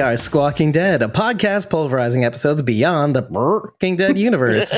are Squawking Dead, a podcast pulverizing episodes beyond the Walking Dead universe.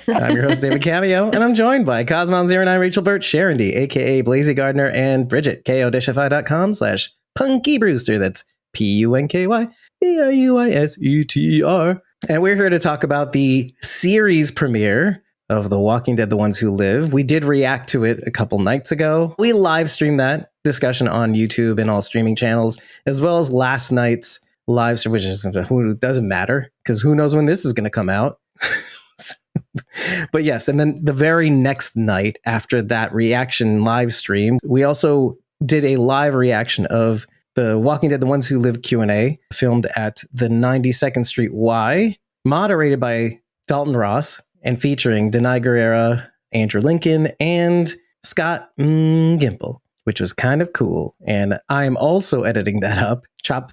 I'm your host, David Cameo, and I'm joined by Cosmom09, Rachel Burt, Sharon D, aka Blazy Gardner, and Bridget, ko-fi.com/Punky Brewster. That's PUNKYBRUISETR. And we're here to talk about the series premiere of The Walking Dead, The Ones Who Live. We did react to it a couple nights ago. We live streamed that discussion on YouTube and all streaming channels, as well as last night's live stream, which is, who doesn't matter, because who knows when this is going to come out. But yes, and then the very next night after that reaction live stream, we also did a live reaction of The Walking Dead, The Ones Who Live Q&A, filmed at the 92nd Street Y, moderated by Dalton Ross, and featuring Denai Guerrera, Andrew Lincoln, and Scott Gimple, which was kind of cool. And I'm also editing that up.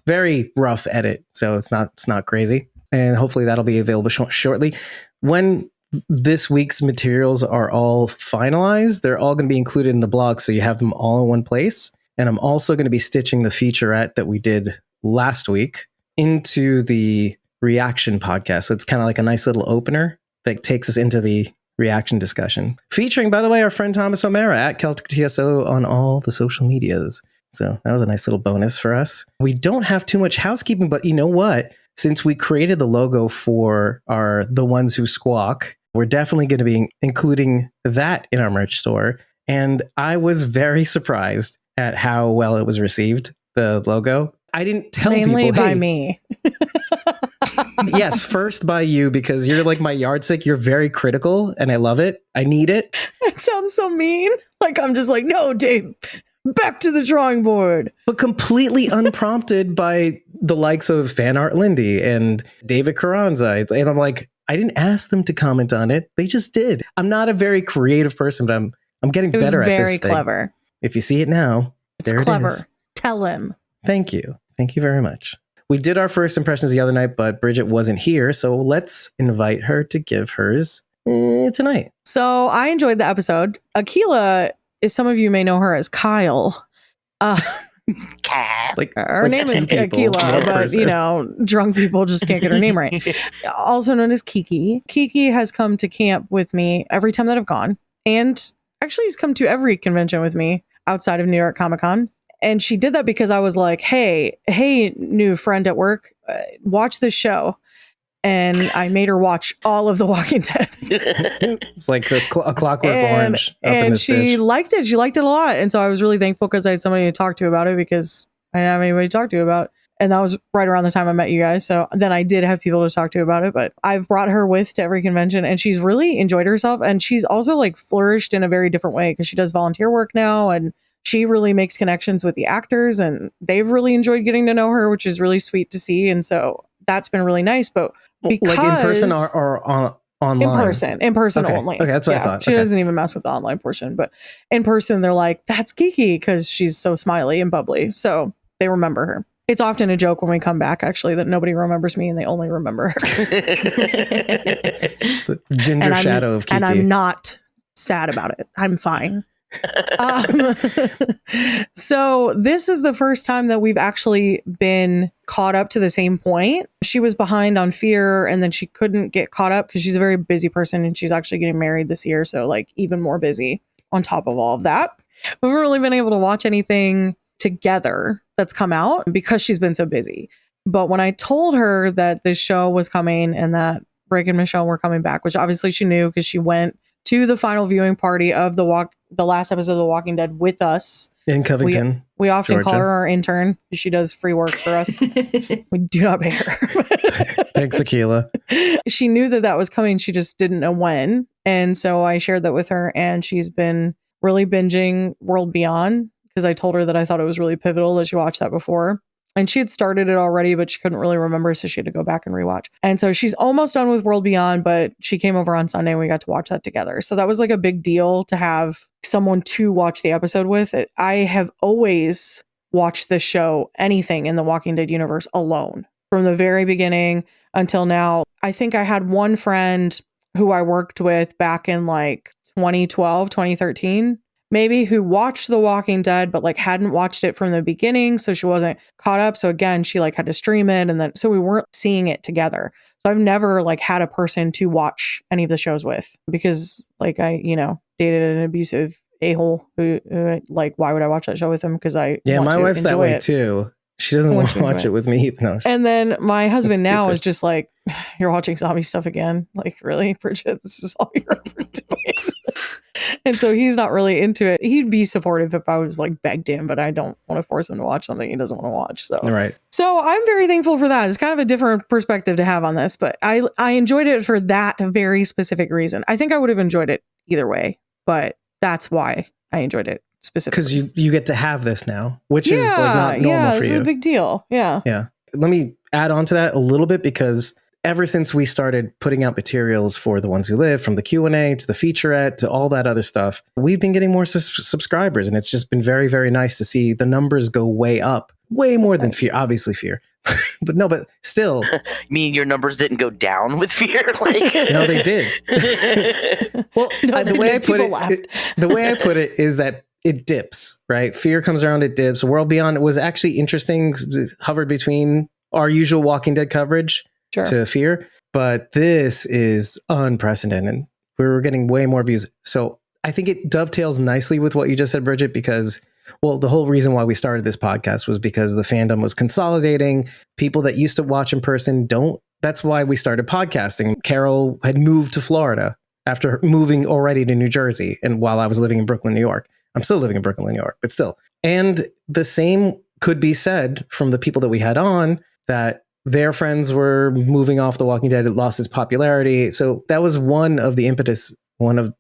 Very rough edit, so it's not crazy. And hopefully that'll be available shortly. When this week's materials are all finalized, they're all going to be included in the blog, so you have them all in one place. And I'm also going to be stitching the featurette that we did last week into the reaction podcast. So it's kind of like a nice little opener that takes us into the reaction discussion. Featuring, by the way, our friend Thomas O'Mara at Celtic TSO on all the social medias. So that was a nice little bonus for us. We don't have too much housekeeping, but you know what? Since we created the logo for our The Ones Who Squawk, we're definitely going to be including that in our merch store. And I was very surprised at how well it was received, the logo. I didn't tell Mainly people, by me. Yes, first by you, because you're like my yardstick. You're very critical and I love it. I need it. It sounds so mean. Like I'm just like, no, Dave, back to the drawing board. But completely unprompted by the likes of Fan Art Lindy and David Carranza. And I'm like, I didn't ask them to comment on it. They just did. I'm not a very creative person, but I'm getting better at this thing. Very clever. If you see it now, It's there clever. it is. Tell him. Thank you. Thank you very much. We did our first impressions the other night, but Bridget wasn't here. So let's invite her to give hers tonight. So I enjoyed the episode. Akila, is some of you may know her as Kyle. Her name is Akila, but you know, drunk people just can't get her name right. Also known as Kiki. Kiki has come to camp with me every time that I've gone. And actually he's come to every convention with me outside of New York Comic Con. And she did that because I was like, hey, new friend at work, watch this show. And I made her watch all of The Walking Dead. It's like a Clockwork Orange. And she liked it. She liked it a lot. And so I was really thankful because I had somebody to talk to about it, because I didn't have anybody to talk to about. And that was right around the time I met you guys. So then I did have people to talk to about it. But I've brought her with to every convention and she's really enjoyed herself. And she's also like flourished in a very different way because she does volunteer work now. And she really makes connections with the actors and they've really enjoyed getting to know her, which is really sweet to see. And so that's been really nice. But because, like in person or online? In person okay. only. Okay, that's what I thought. She doesn't even mess with the online portion, but in person, they're like, that's Kiki, because she's so smiley and bubbly. So they remember her. It's often a joke when we come back, actually, that nobody remembers me and they only remember her. The ginger shadow of Kiki. And I'm not sad about it. I'm fine. So this is the first time that we've actually been caught up to the same point. She was behind on Fear and then she couldn't get caught up because she's a very busy person and she's actually getting married this year. So like even more busy on top of all of that. We haven't really been able to watch anything together that's come out because she's been so busy. But when I told her that this show was coming and that Rick and Michonne were coming back, which obviously she knew because she went to the final viewing party of the last episode of The Walking Dead with us in Covington. We often Georgia. call her our intern. She does free work for us. We do not pay her. Thanks, Akila. She knew that was coming. She just didn't know when. And so I shared that with her and she's been really binging World Beyond because I told her that I thought it was really pivotal that she watched that before. And she had started it already, but she couldn't really remember, so she had to go back and rewatch. And so she's almost done with World Beyond, but she came over on Sunday and we got to watch that together. So that was like a big deal to have someone to watch the episode with. I have always watched this show, anything in the Walking Dead universe, alone. From the very beginning until now. I think I had one friend who I worked with back in like 2012, 2013. maybe who watched The Walking Dead, but like hadn't watched it from the beginning. So she wasn't caught up. So again, she like had to stream it. And then, so we weren't seeing it together. So I've never like had a person to watch any of the shows with because like I, dated an abusive a-hole who like, why would I watch that show with him? Because my wife's that way too. She doesn't want to watch it with me. No. And then my husband now is just like, you're watching zombie stuff again. Like, really, Bridget, this is all you're ever doing. And so he's not really into it. He'd be supportive if I was like begged him, but I don't want to force him to watch something he doesn't want to watch. So, right. So I'm very thankful for that. It's kind of a different perspective to have on this, but I enjoyed it for that very specific reason. I think I would have enjoyed it either way, but that's why I enjoyed it specifically. Because you get to have this now, which is like not normal for you. This is a big deal. Yeah. Yeah. Let me add on to that a little bit because ever since we started putting out materials for The Ones Who Live, from the Q&A to the featurette to all that other stuff, we've been getting more subscribers. And it's just been very, very nice to see the numbers go way up, way more than Fear, obviously Fear. but still. You mean your numbers didn't go down with Fear? Like no, they did. Well, the way I put it is that it dips, right? Fear comes around, it dips. World Beyond was actually interesting, hovered between our usual Walking Dead coverage to Fear, but this is unprecedented. We were getting way more views. So I think it dovetails nicely with what you just said, Bridget, because, well, the whole reason why we started this podcast was because the fandom was consolidating. People that used to watch in person that's why we started podcasting. Carol had moved to Florida after moving already to New Jersey. And while I was living in Brooklyn, New York, I'm still living in Brooklyn, New York, but still. And the same could be said from the people that we had on, that their friends were moving off The Walking Dead. It lost its popularity. So that was one of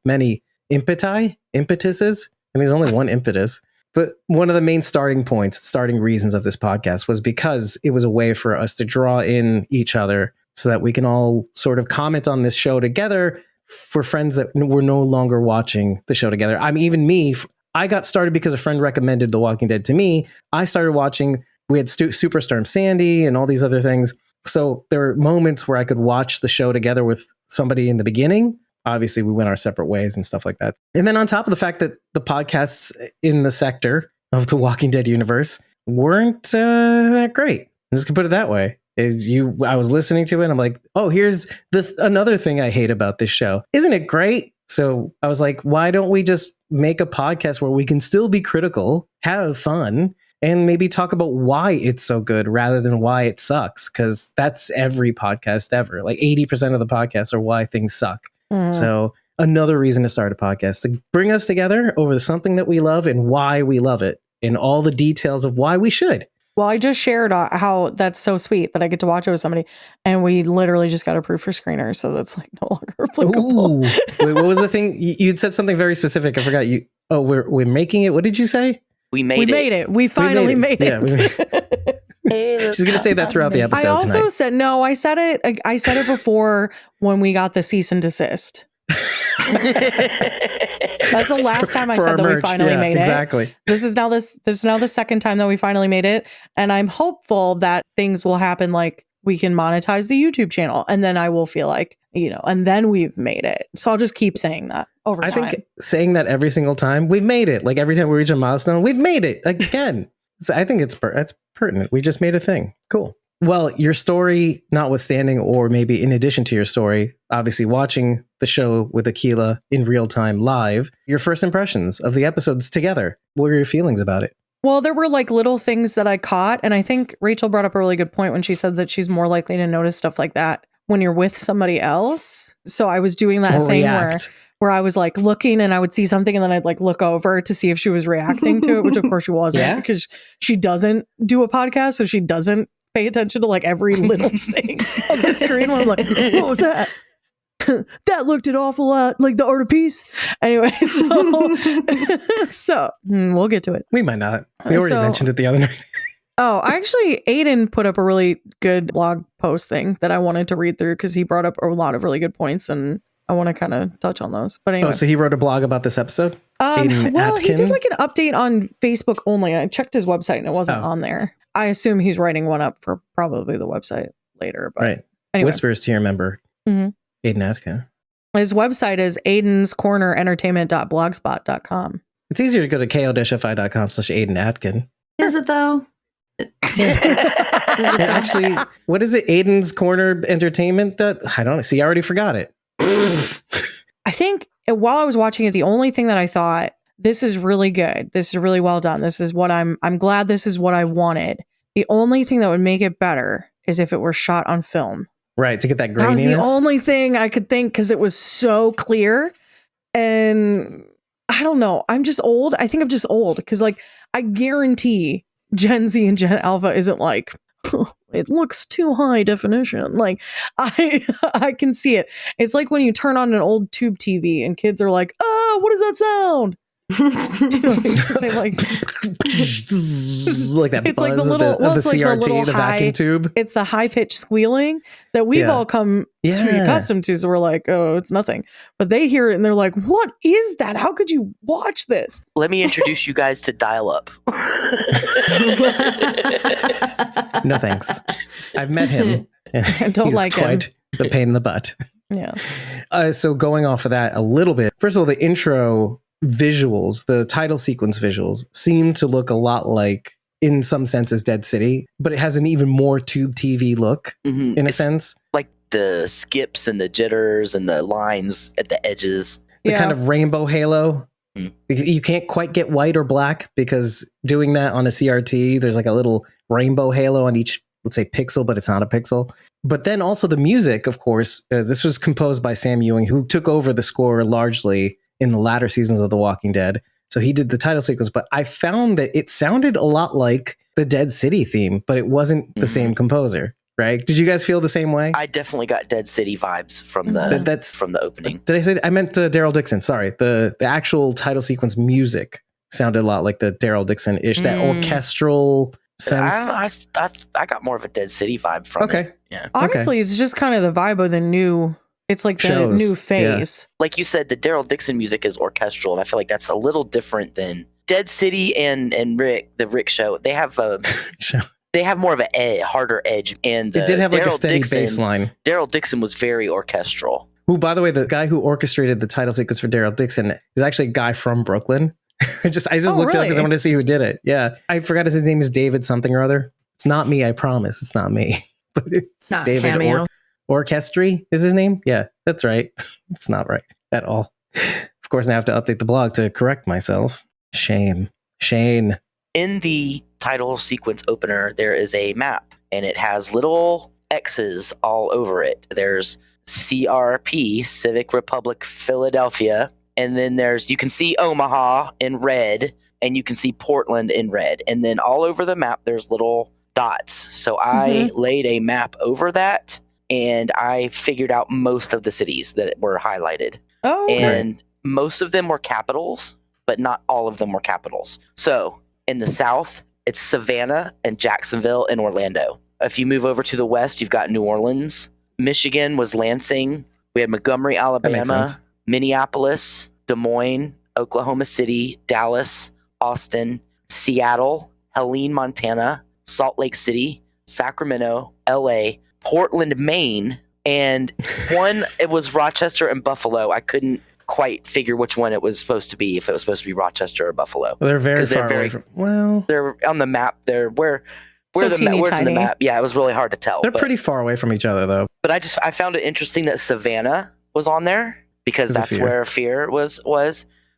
many impetuses. And there's only one impetus. But one of the main starting reasons of this podcast was because it was a way for us to draw in each other so that we can all sort of comment on this show together for friends that were no longer watching the show together. I mean, even me, I got started because a friend recommended The Walking Dead to me. I started watching. We had Superstorm Sandy and all these other things. So there were moments where I could watch the show together with somebody in the beginning. Obviously, we went our separate ways and stuff like that. And then on top of the fact that the podcasts in the sector of the Walking Dead universe weren't that great. I'm just going to put it that way. I was listening to it and I'm like, oh, here's another thing I hate about this show. Isn't it great? So I was like, why don't we just make a podcast where we can still be critical, have fun, and maybe talk about why it's so good rather than why it sucks? Because that's every podcast ever. Like 80% of the podcasts are why things suck. So another reason to start a podcast, to bring us together over something that we love and why we love it and all the details of why we should. Well, I just shared how that's so sweet that I get to watch it with somebody, and we literally just got approved for screeners, so that's like no longer applicable. Wait, what was the thing? You'd said something very specific. I forgot. We're making it. What did you say? We made it. We finally made it. Yeah, she's gonna say that throughout the episode. I also tonight. said no. I said it before when we got the cease and desist. That's the last time I said that we finally made it. Exactly. This is now the second time that we finally made it, and I'm hopeful that things will happen, like we can monetize the YouTube channel, and then I will feel like, and then we've made it. So I'll just keep saying that over time. I think saying that every single time, we've made it. Like every time we reach a milestone, we've made it again. So I think that's pertinent. We just made a thing. Cool. Well, your story notwithstanding, or maybe in addition to your story, obviously watching the show with Akilah in real time live, your first impressions of the episodes together. What were your feelings about it? Well, there were like little things that I caught. And I think Rachel brought up a really good point when she said that she's more likely to notice stuff like that when you're with somebody else. So I was doing that thing where I was like looking and I would see something and then I'd like look over to see if she was reacting to it, which of course she wasn't, because she doesn't do a podcast. So she doesn't pay attention to like every little thing on the screen. I'm like, what was that? That looked an awful lot like the art of peace. Anyway, so we'll get to it. We might not. We already mentioned it the other night. Actually, Aiden put up a really good blog post thing that I wanted to read through because he brought up a lot of really good points, and I want to kind of touch on those. But anyway, so he wrote a blog about this episode. Aiden Atkin? He did like an update on Facebook only. I checked his website and it wasn't on there. I assume he's writing one up for probably the website later. But right. Anyway. Whispers to your member. Mm-hmm. Aiden Atkin. His website is aidenscornerentertainment.blogspot.com. It's easier to go to ko-fi.com/Aiden Atkin. Is it though? Is it though? Actually, what is it? Aiden's Corner Entertainment? I don't see. I already forgot it. I think while I was watching it, the only thing that I thought, this is really good. This is really well done. This is what I'm glad this is what I wanted. The only thing that would make it better is if it were shot on film. Right, to get that graininess. That was the only thing I could think because it was so clear. And I don't know. I'm just old. I think I'm just old because, like, I guarantee Gen Z and Gen Alpha isn't like, it looks too high definition. Like, I can see it. It's like when you turn on an old tube TV and kids are like, oh, what does that sound? Like that it's buzz like the little, of the it's like CRT, the high, vacuum tube. It's the high pitched squealing that we've all come to be accustomed to. So we're like, oh, it's nothing. But they hear it and they're like, what is that? How could you watch this? Let me introduce you guys to dial-up. No thanks. I've met him. I don't He's like him. quite the pain in the butt. Yeah. So going off of that a little bit, first of all, the intro visuals, the title sequence visuals seem to look a lot like, in some senses, Dead City, but it has an even more tube TV look in a sense. Like the skips and the jitters and the lines at the edges. The kind of rainbow halo. You can't quite get white or black because doing that on a CRT, there's like a little rainbow halo on each, let's say, pixel, but it's not a pixel. But then also the music, of course, this was composed by Sam Ewing, who took over the score largely in the latter seasons of The Walking Dead. So he did the title sequence, but I found that it sounded a lot like the Dead City theme, but it wasn't the same composer, right? Did you guys feel the same way? I definitely got Dead City vibes from the opening. Did I say that? I meant Daryl Dixon. Sorry. The actual title sequence music sounded a lot like the Daryl Dixon-ish, that orchestral sense. I got more of a Dead City vibe from it. Yeah. Honestly, it's just kind of the vibe of the new, it's like the new phase. Yeah. Like you said, the Daryl Dixon music is orchestral, and I feel like that's a little different than Dead City and Rick, the Rick show. They have they have more of a harder edge, and it did have like a steady bass line. Daryl Dixon was very orchestral. Who, by the way, the guy who orchestrated the title sequence for Daryl Dixon is actually a guy from Brooklyn. I just looked up because I wanted to see who did it. Yeah, I forgot his name is David something or other. It's not me, I promise. It's not me, but it's not David Cameo. Orchestri is his name. Yeah, that's right. It's not right at all. Of course, now I have to update the blog to correct myself. Shame. Shane. In the title sequence opener, there is a map, and it has little X's all over it. There's CRP, Civic Republic Philadelphia, and then you can see Omaha in red, and you can see Portland in red. And then all over the map, there's little dots. So I laid a map over that, and I figured out most of the cities that were highlighted. Oh, and most of them were capitals, but not all of them were capitals. So in the South, it's Savannah and Jacksonville and Orlando. If you move over to the West, you've got New Orleans. Michigan was Lansing. We had Montgomery, Alabama, Minneapolis, Des Moines, Oklahoma City, Dallas, Austin, Seattle, Helene, Montana, Salt Lake City, Sacramento, LA, Portland, Maine, and it was Rochester and Buffalo. I couldn't quite figure which one it was supposed to be, if it was supposed to be Rochester or Buffalo. Well, they're very far away from, they're on the map. They're where's in the map. Yeah, it was really hard to tell. They're pretty far away from each other, though. But I found it interesting that Savannah was on there because that's where Fear was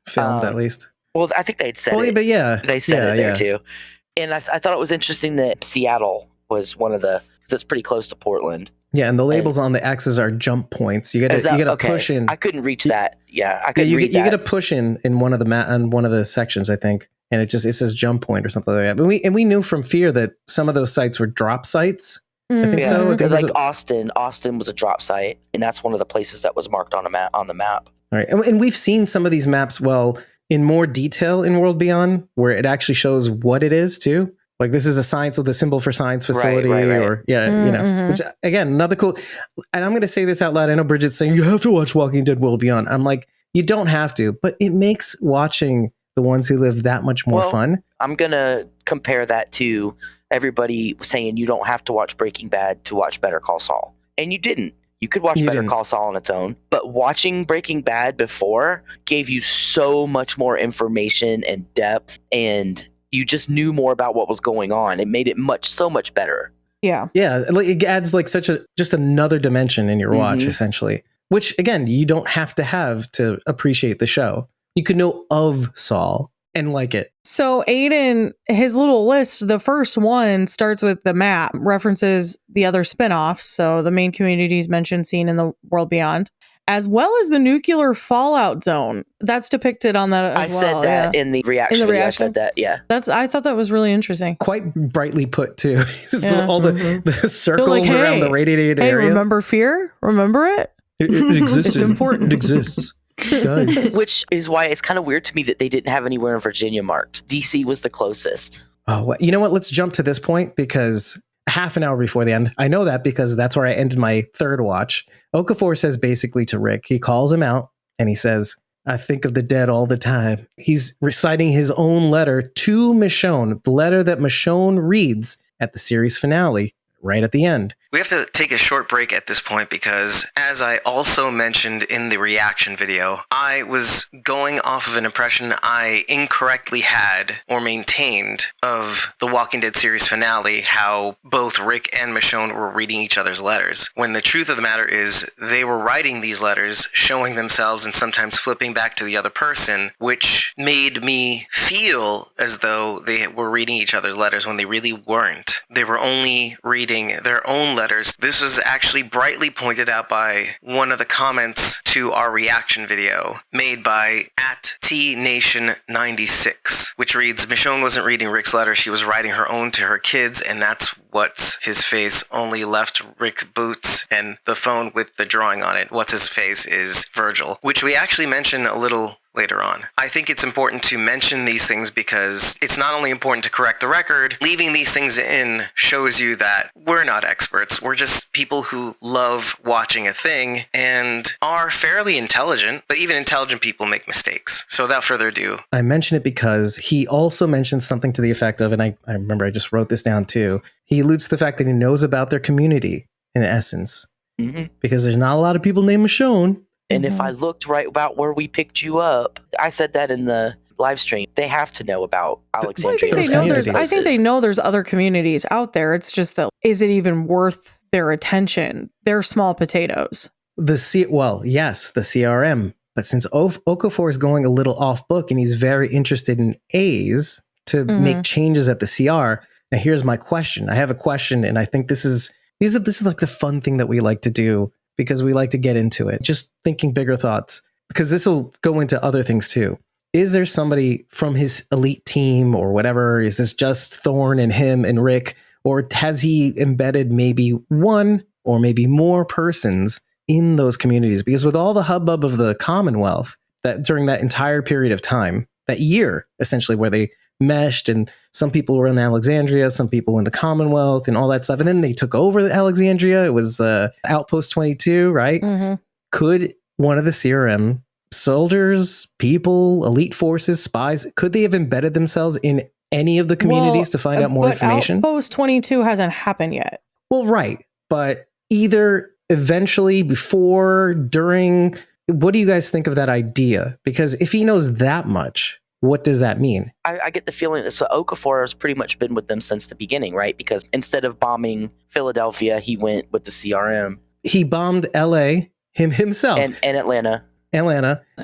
filmed, at least. Well, I think they'd said it. But yeah, they said it there too. And I thought it was interesting that Seattle was one of because it's pretty close to Portland. Yeah, and the labels on the X's are jump points. You got to push in. I couldn't reach that. Yeah, I couldn't read that. You get to push in one of the sections, I think, and it says jump point or something like that. But we knew from Fear that some of those sites were drop sites. I think so. Like Austin was a drop site, and that's one of the places that was marked on the map. All right, and we've seen some of these maps in more detail in World Beyond, where it actually shows what it is too. Like this is a science with a symbol for science facility, or which again, another cool. And I'm going to say this out loud. I know Bridget's saying you have to watch Walking Dead World Beyond. I'm like, you don't have to, but it makes watching The Ones Who Live that much more fun. I'm going to compare that to everybody saying you don't have to watch Breaking Bad to watch Better Call Saul, and you didn't. You could watch You Better didn't. Call Saul on its own, but watching Breaking Bad before gave you so much more information and depth, and you just knew more about what was going on. It made it so much better. Yeah. Yeah, like it adds like just another dimension in your watch, Mhm. essentially. Which again, you don't have to appreciate the show. You could know of Saul and like it. So Aiden, his little list, the first one starts with the map, references the other spinoffs. So the main communities mentioned seen in the world beyond, as well as the nuclear fallout zone. That's depicted on that as I well. said that in the reaction video. I reaction? said that, yeah. I thought that was really interesting. Quite brightly put too. Yeah. All the circles like, around hey, the radiated Hey, area. remember fear? Remember it? It exists. It's important. It exists. Guys. Which is why it's kind of weird to me that they didn't have anywhere in Virginia marked. DC was the closest. Oh, you know what? Let's jump to this point because half an hour before the end, I know that because that's where I ended my third watch. Okafor says basically to Rick, he calls him out and he says, I think of the dead all the time. He's reciting his own letter to Michonne, the letter that Michonne reads at the series finale, right at the end. We have to take a short break at this point because, as I also mentioned in the reaction video, I was going off of an impression I incorrectly had or maintained of the Walking Dead series finale, how both Rick and Michonne were reading each other's letters. When the truth of the matter is, they were writing these letters, showing themselves and sometimes flipping back to the other person, which made me feel as though they were reading each other's letters when they really weren't. They were only reading their own letters. This was actually brightly pointed out by one of the comments to our reaction video made by @TNation96, which reads, Michonne wasn't reading Rick's letter, she was writing her own to her kids, and that's what's his face only left Rick Boots, and the phone with the drawing on it, what's his face, is Virgil, which we actually mention a little later on. I think it's important to mention these things because it's not only important to correct the record, leaving these things in shows you that we're not experts. We're just people who love watching a thing and are fairly intelligent, but even intelligent people make mistakes. So without further ado, I mention it because he also mentions something to the effect of, and I remember I just wrote this down too, he alludes to the fact that he knows about their community in essence, because there's not a lot of people named Michonne. And if I looked right about where we picked you up, I said that in the live stream, they have to know about Alexandria. I think they know there's other communities out there. It's just that, is it even worth their attention? They're small potatoes. Yes, the CRM. But since Okafor is going a little off book and he's very interested in A's to make changes at the CR, now here's my question. I have a question, and I think this is like the fun thing that we like to do, because we like to get into it. Just thinking bigger thoughts, because this will go into other things too. Is there somebody from his elite team or whatever? Is this just Thorne and him and Rick? Or has he embedded maybe one or maybe more persons in those communities? Because with all the hubbub of the Commonwealth, that during that entire period of time, that year, essentially, where they meshed and some people were in Alexandria, some people in the Commonwealth and all that stuff. And then they took over Alexandria. It was Outpost 22, right? Could one of the CRM soldiers, people, elite forces, spies, could they have embedded themselves in any of the communities to find out more information? Outpost 22 hasn't happened yet. Well, right. But either eventually, before, during, what do you guys think of that idea? Because if he knows that much, what does that mean? I get the feeling that Okafor has pretty much been with them since the beginning, right? Because instead of bombing Philadelphia, he went with the CRM. He bombed LA himself. And Atlanta.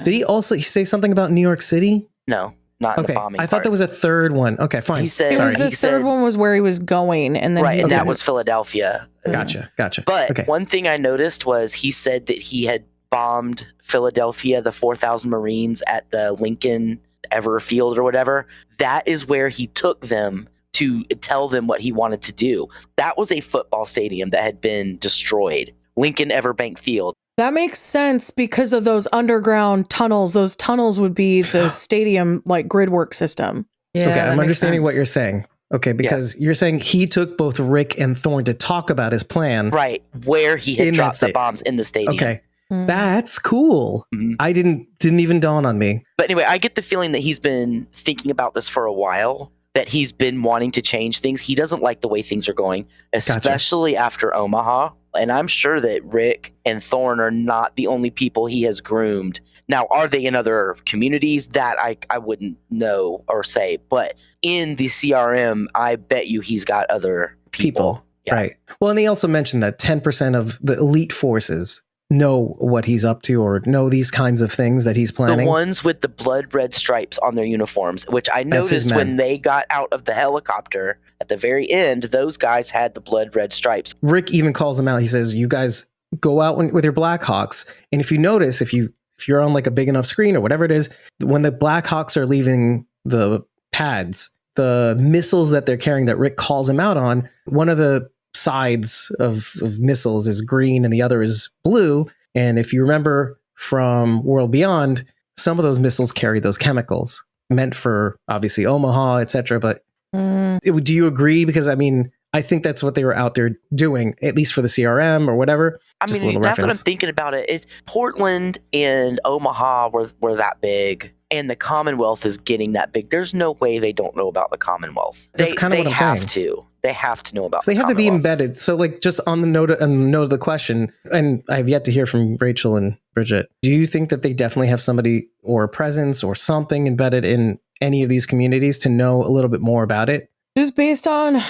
Did he also say something about New York City? No, not in the bombing. I thought there was a third one. Okay, fine. He said the third one was where he was going, and then and that was Philadelphia. Gotcha. But one thing I noticed was he said that he had bombed Philadelphia, the 4,000 Marines at the Lincoln Everfield or whatever. That is where he took them to tell them what he wanted to do. That was a football stadium that had been destroyed. Lincoln Everbank Field. That makes sense because of those underground tunnels. Those tunnels would be the stadium like grid work system. Yeah, okay, I'm understanding what you're saying. Okay, because you're saying he took both Rick and Thorne to talk about his plan. Right, where he had dropped the bombs in the stadium. Okay, that's cool. I didn't even dawn on me. But anyway, I get the feeling that he's been thinking about this for a while, that he's been wanting to change things. He doesn't like the way things are going, especially after Omaha. And I'm sure that Rick and Thorne are not the only people he has groomed. Now, are they in other communities? That I wouldn't know or say. But in the CRM, I bet you he's got other people. Yeah. Right. Well, and they also mentioned that 10% of the elite forces know what he's up to or know these kinds of things that he's planning. The ones with the blood red stripes on their uniforms, which I noticed when they got out of the helicopter at the very end, those guys had the blood red stripes. Rick even calls them out. He says, you guys go out with your Blackhawks. And if you notice, if you're on like a big enough screen or whatever it is, when the Blackhawks are leaving the pads, the missiles that they're carrying that Rick calls them out on, one of the sides of missiles is green and the other is blue. And if you remember from World Beyond, some of those missiles carry those chemicals meant for obviously Omaha, etc. But do you agree? Because I mean, I think that's what they were out there doing, at least for the CRM or whatever. I mean, that's what I'm thinking about it. Portland and Omaha were that big, and the Commonwealth is getting that big. There's no way they don't know about the Commonwealth. That's kind of what I'm saying. They have to know about. So they have to be embedded. So, like, just on the note of the question, and I've yet to hear from Rachel and Bridget. Do you think that they definitely have somebody or a presence or something embedded in any of these communities to know a little bit more about it? Just based on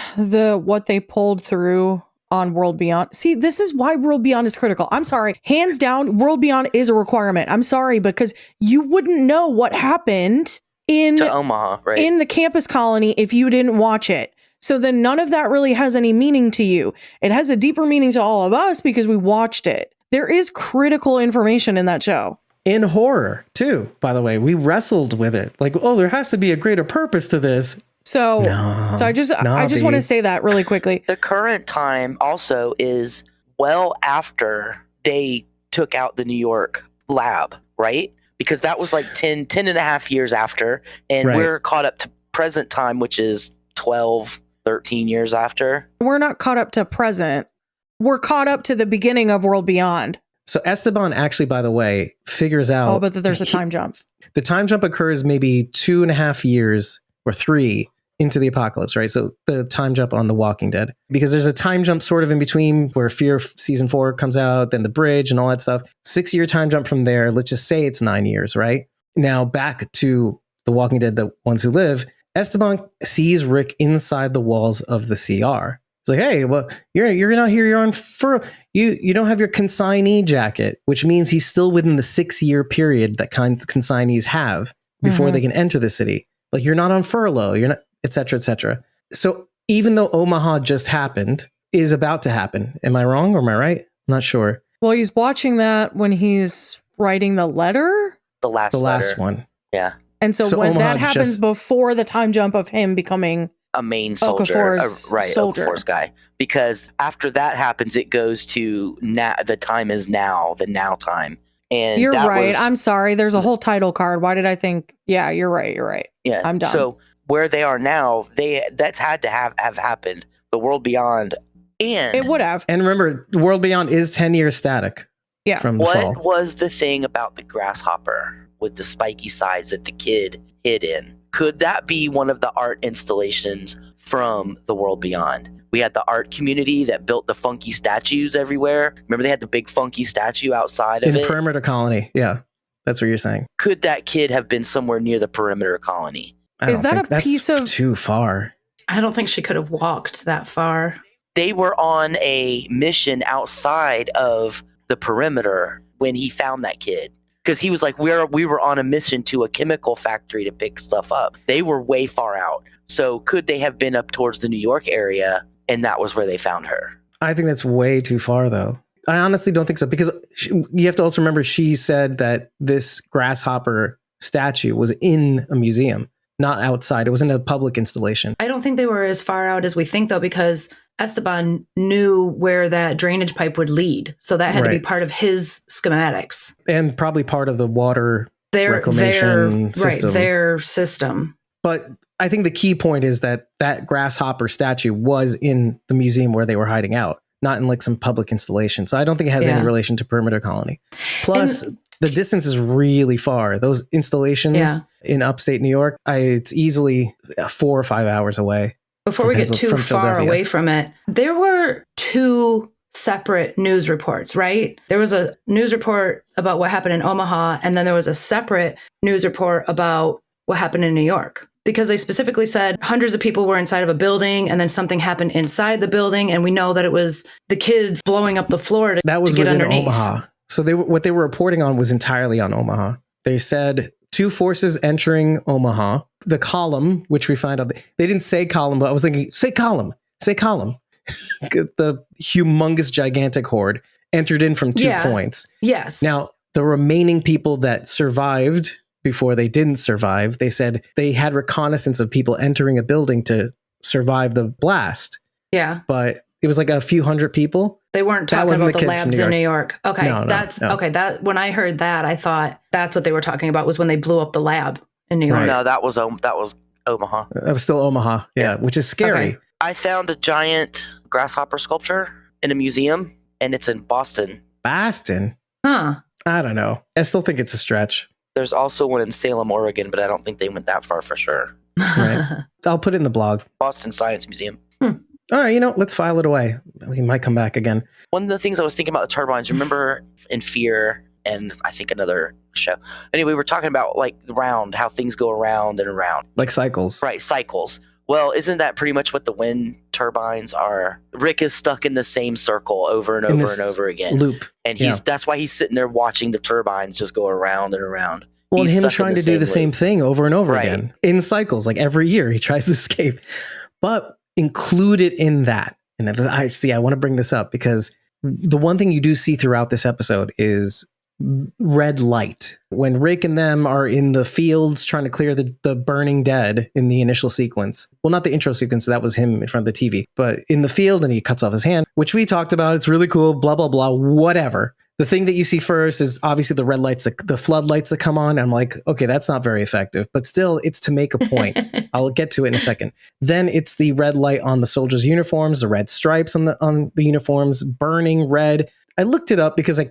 what they pulled through on World Beyond. See, this is why World Beyond is critical. I'm sorry. Hands down, World Beyond is a requirement. I'm sorry, because you wouldn't know what happened to Omaha, right? In the campus colony if you didn't watch it. So then none of that really has any meaning to you. It has a deeper meaning to all of us because we watched it. There is critical information in that show. In horror, too, by the way. We wrestled with it. Like, oh, there has to be a greater purpose to this. So I just want to say that really quickly. The current time also is well after they took out the New York lab, right? Because that was like 10 and a half years after. And we're caught up to present time, which is 12, 13 years after. We're not caught up to present. We're caught up to the beginning of World Beyond. So Esteban actually, by the way, figures out... Oh, but there's a time jump. The time jump occurs maybe 2.5 years or 3 into the apocalypse, right? So the time jump on The Walking Dead, because there's a time jump sort of in between where Fear season 4 comes out, then The Bridge and all that stuff. 6-year time jump from there. Let's just say it's 9 years, right? Now back to The Walking Dead, The Ones Who Live. Esteban sees Rick inside the walls of the CR. It's like, hey, well, you're not here. You're on furlough. You don't have your consignee jacket, which means he's still within the 6-year period that consignees have before they can enter the city. Like, you're not on furlough. You're not, et cetera, et cetera. So even though Omaha just happened, is about to happen. Am I wrong or am I right? I'm not sure. Well, he's watching that when he's writing the letter. The last one. Yeah. And so when Omaha that happens before the time jump of him becoming a main soldier, Okafor's guy, because after that happens, it goes to the time is now, the now time. And you're right. I'm sorry. There's a whole title card. Why did I think? Yeah, you're right. You're right. Yeah, I'm done. So where they are now, that's had to have happened. The World Beyond, and it would have. And remember, the World Beyond is 10 years static. Yeah. From the fall. What was the thing about the grasshopper with the spiky sides that the kid hid in? Could that be one of the art installations from the World Beyond? We had the art community that built the funky statues everywhere. Remember, they had the big funky statue outside of it? In Perimeter Colony. Yeah. That's what you're saying. Could that kid have been somewhere near the Perimeter Colony? Is that a piece of... too far? I don't think she could have walked that far. They were on a mission outside of the perimeter when he found that kid. Because he was like, we were on a mission to a chemical factory to pick stuff up. They were way far out. So could they have been up towards the New York area and that was where they found her? I think that's way too far, though. I honestly don't think so. Because you have to also remember, she said that this grasshopper statue was in a museum, not outside. It wasn't a public installation. I don't think they were as far out as we think, though, because Esteban knew where that drainage pipe would lead. So that had to be part of his schematics. And probably part of the water reclamation system. Their system. But I think the key point is that grasshopper statue was in the museum where they were hiding out, not in like some public installation. So I don't think it has any relation to Perimeter Colony. Plus, the distance is really far. Those installations in upstate New York, it's easily 4 or 5 hours away. Before we get too far away from it, there were 2 separate news reports, right? There was a news report about what happened in Omaha, and then there was a separate news report about what happened in New York. Because they specifically said hundreds of people were inside of a building and then something happened inside the building. And we know that it was the kids blowing up the floor to That was get within underneath. Omaha. So what they were reporting on was entirely on Omaha. They said 2 forces entering Omaha. The column, which we find out, they didn't say column, but I was thinking, say column. The humongous, gigantic horde entered in from 2 points. Yes. Now, the remaining people that survived before they didn't survive, they said they had reconnaissance of people entering a building to survive the blast. Yeah. But it was like a few hundred people. They weren't talking about the labs in New York. Okay. No. Okay. That when I heard that, I thought that's what they were talking about, was when they blew up the lab in New York. Right. No, that was Omaha. That was still Omaha. Yeah. Which is scary. Okay. I found a giant grasshopper sculpture in a museum, and it's in Boston. Boston? Huh. I don't know. I still think it's a stretch. There's also one in Salem, Oregon, but I don't think they went that far for sure. Right. I'll put it in the blog. Boston Science Museum. All right, let's file it away. We might come back again. One of the things I was thinking about the turbines, remember in Fear and I think another show. Anyway, we were talking about like round, how things go around and around. Like cycles. Right, cycles. Well, isn't that pretty much what the wind turbines are? Rick is stuck in the same circle over and over and over again. Loop. And that's why he's sitting there watching the turbines just go around and around. Well, He's him stuck in trying to do the same thing over and over Right. again in cycles, like every year he tries to escape. But include it in that. And I want to bring this up because the one thing you do see throughout this episode is red light. When Rick and them are in the fields trying to clear the burning dead in the initial sequence. Well, not the intro sequence, so that was him in front of the TV. But in the field, and he cuts off his hand, which we talked about. It's really cool, blah, blah, blah, whatever. The thing that you see first is obviously the red lights, the floodlights that come on. I'm like, okay, that's not very effective, but still it's to make a point. I'll get to it in a second. Then it's the red light on the soldiers' uniforms, the red stripes on the uniforms, burning red. I looked it up because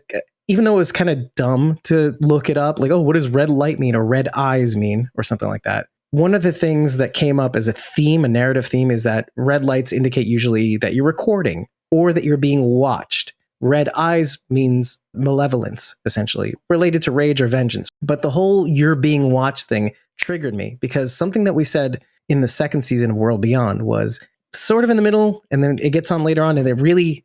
even though it was kind of dumb to look it up, like, oh, what does red light mean or red eyes mean or something like that? One of the things that came up as a theme, a narrative theme, is that red lights indicate usually that you're recording or that you're being watched. Red eyes means malevolence, essentially, related to rage or vengeance. But the whole you're being watched thing triggered me because something that we said in the second season of World Beyond was sort of in the middle, and then it gets on later on, and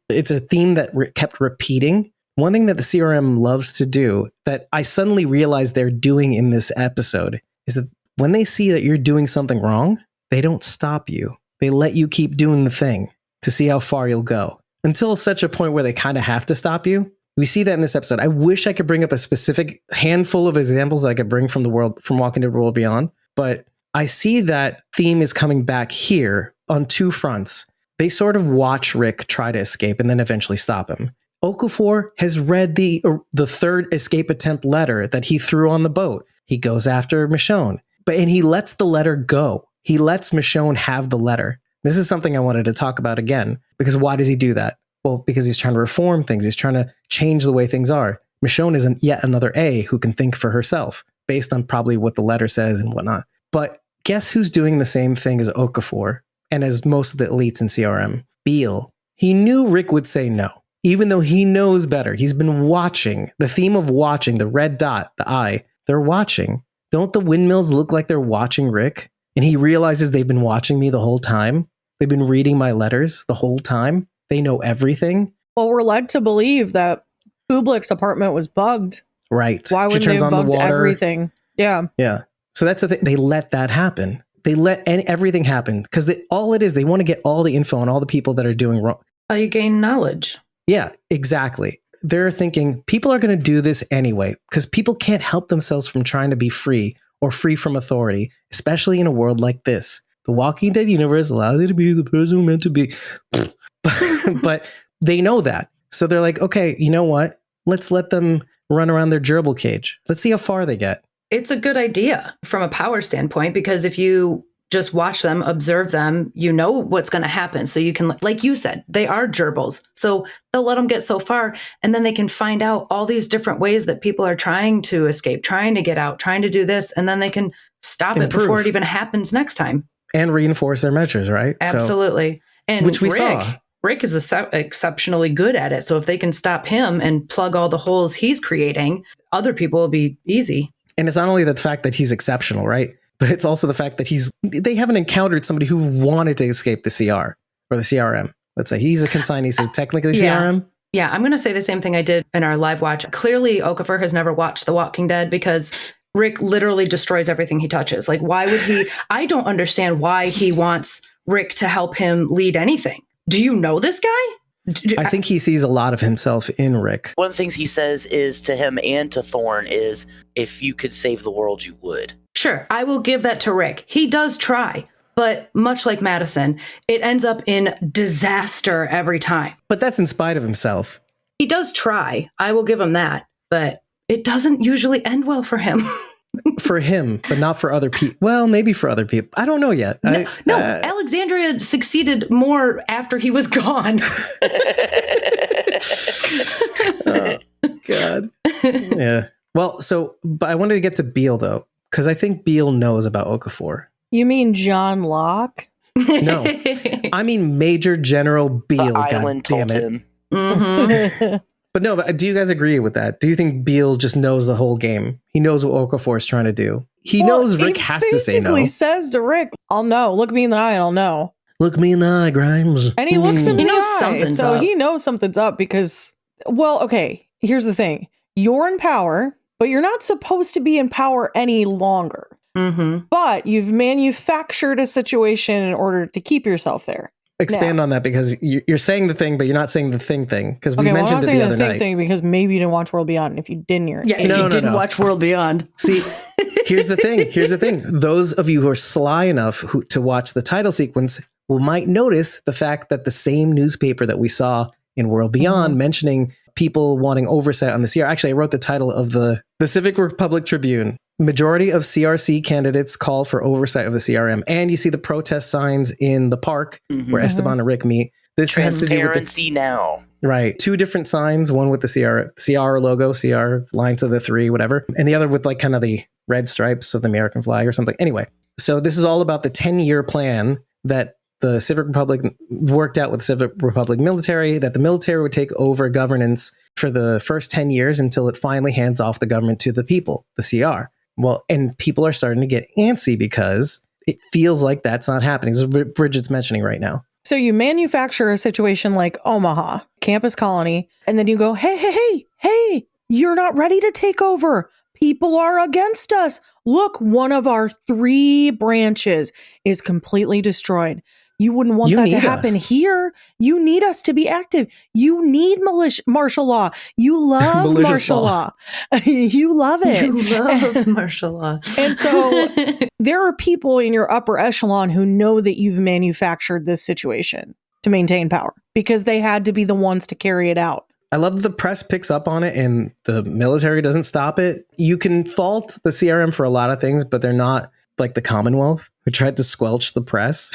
it's a theme that kept repeating. One thing that the CRM loves to do that I suddenly realized they're doing in this episode is that when they see that you're doing something wrong, they don't stop you. They let you keep doing the thing to see how far you'll go. Until such a point where they kind of have to stop you. We see that in this episode. I wish I could bring up a specific handful of examples that I could bring from Walking Dead World Beyond, but I see that theme is coming back here on 2 fronts. They sort of watch Rick try to escape and then eventually stop him. Okafor has read the 3rd escape attempt letter that he threw on the boat. He goes after Michonne, and he lets the letter go. He lets Michonne have the letter. This is something I wanted to talk about again, because why does he do that? Well, because he's trying to reform things. He's trying to change the way things are. Michonne is yet another A who can think for herself, based on probably what the letter says and whatnot. But guess who's doing the same thing as Okafor and as most of the elites in CRM? Beale. He knew Rick would say no, even though he knows better. He's been watching. The theme of watching, the red dot, the eye, they're watching. Don't the windmills look like they're watching Rick? And he realizes they've been watching me the whole time. They've been reading my letters the whole time. They know everything. Well, we're led to believe that Kubelik's apartment was bugged. Right. Why would they have bugged everything? Yeah. Yeah. So that's the thing. They let that happen. They let everything happen because all it is, they want to get all the info on all the people that are doing wrong. How you gain knowledge. Yeah, exactly. They're thinking people are going to do this anyway because people can't help themselves from trying to be free or free from authority, especially in a world like this. The Walking Dead universe allows you to be the person who meant to be. But they know that. So they're like, okay, you know what? Let's let them run around their gerbil cage. Let's see how far they get. It's a good idea from a power standpoint, because if you just watch them, observe them, you know what's going to happen. So you can, like you said, they are gerbils. So they'll let them get so far, and then they can find out all these different ways that people are trying to escape, trying to get out, trying to do this, and then they can stop it before it even happens next time. And reinforce their measures, right? Absolutely. So, which we saw. Rick is exceptionally good at it. So if they can stop him and plug all the holes he's creating, other people will be easy. And it's not only the fact that he's exceptional, right? But it's also the fact that they haven't encountered somebody who wanted to escape the CR or the CRM. Let's say he's a consignee, so technically CRM. Yeah, I'm going to say the same thing I did in our live watch. Clearly, Okafor has never watched The Walking Dead because Rick literally destroys everything he touches. Like, why would he? I don't understand why he wants Rick to help him lead anything. Do you know this guy? I think he sees a lot of himself in Rick. One of the things he says is to him and to Thorne is, if you could save the world, you would. Sure, I will give that to Rick. He does try. But much like Madison, it ends up in disaster every time. But that's in spite of himself. He does try. I will give him that. But it doesn't usually end well for him. For him, but not for other people. Well, maybe for other people. I don't know yet. No, Alexandria succeeded more after he was gone. Oh, God. Yeah. Well, but I wanted to get to Beale, though, because I think Beale knows about Okafor. You mean John Locke? No, I mean Major General Beale. God damn it! Him. Mm-hmm. But do you guys agree with that? Do you think Beale just knows the whole game? He knows what Okafor is trying to do. He knows Rick has to say no. He says to Rick, "I'll know. Look me in the eye, and I'll know." Look me in the eye, Grimes. And he looks him in the eye, something's so up. he knows something's up because, well, okay. Here's the thing: you're in power, but you're not supposed to be in power any longer. Mm-hmm. But you've manufactured a situation in order to keep yourself there. Expand on that, because you're saying the thing, but you're not saying the thing. Because we mentioned it the other night. Thing because maybe you didn't watch World Beyond. And if you didn't, you're if you didn't watch World Beyond. See, here's the thing. Those of you who are sly enough to watch the title sequence might notice the fact that the same newspaper that we saw in World Beyond mentioning people wanting oversight on the CR. Actually, I wrote the title of the Civic Republic Tribune. Majority of CRC candidates call for oversight of the CRM. And you see the protest signs in the park where Esteban and Rick meet. This has to do with Transparency now. Right. 2 different signs, one with the CR logo, CR lines of the 3, whatever. And the other with like kind of the red stripes of the American flag or something. Anyway, so this is all about the 10-year plan that the Civic Republic worked out with the Civic Republic military, that the military would take over governance for the first 10 years until it finally hands off the government to the people, the CR. Well, and people are starting to get antsy because it feels like that's not happening. This is what Bridget's mentioning right now. So you manufacture a situation like Omaha, campus colony, and then you go, hey, you're not ready to take over. People are against us. Look, one of our 3 branches is completely destroyed. You wouldn't want that to happen here. You need us to be active. You need martial law. You love martial law. You love it. You love martial law. And so there are people in your upper echelon who know that you've manufactured this situation to maintain power because they had to be the ones to carry it out. I love that the press picks up on it and the military doesn't stop it. You can fault the CRM for a lot of things, but they're not like the Commonwealth who tried to squelch the press.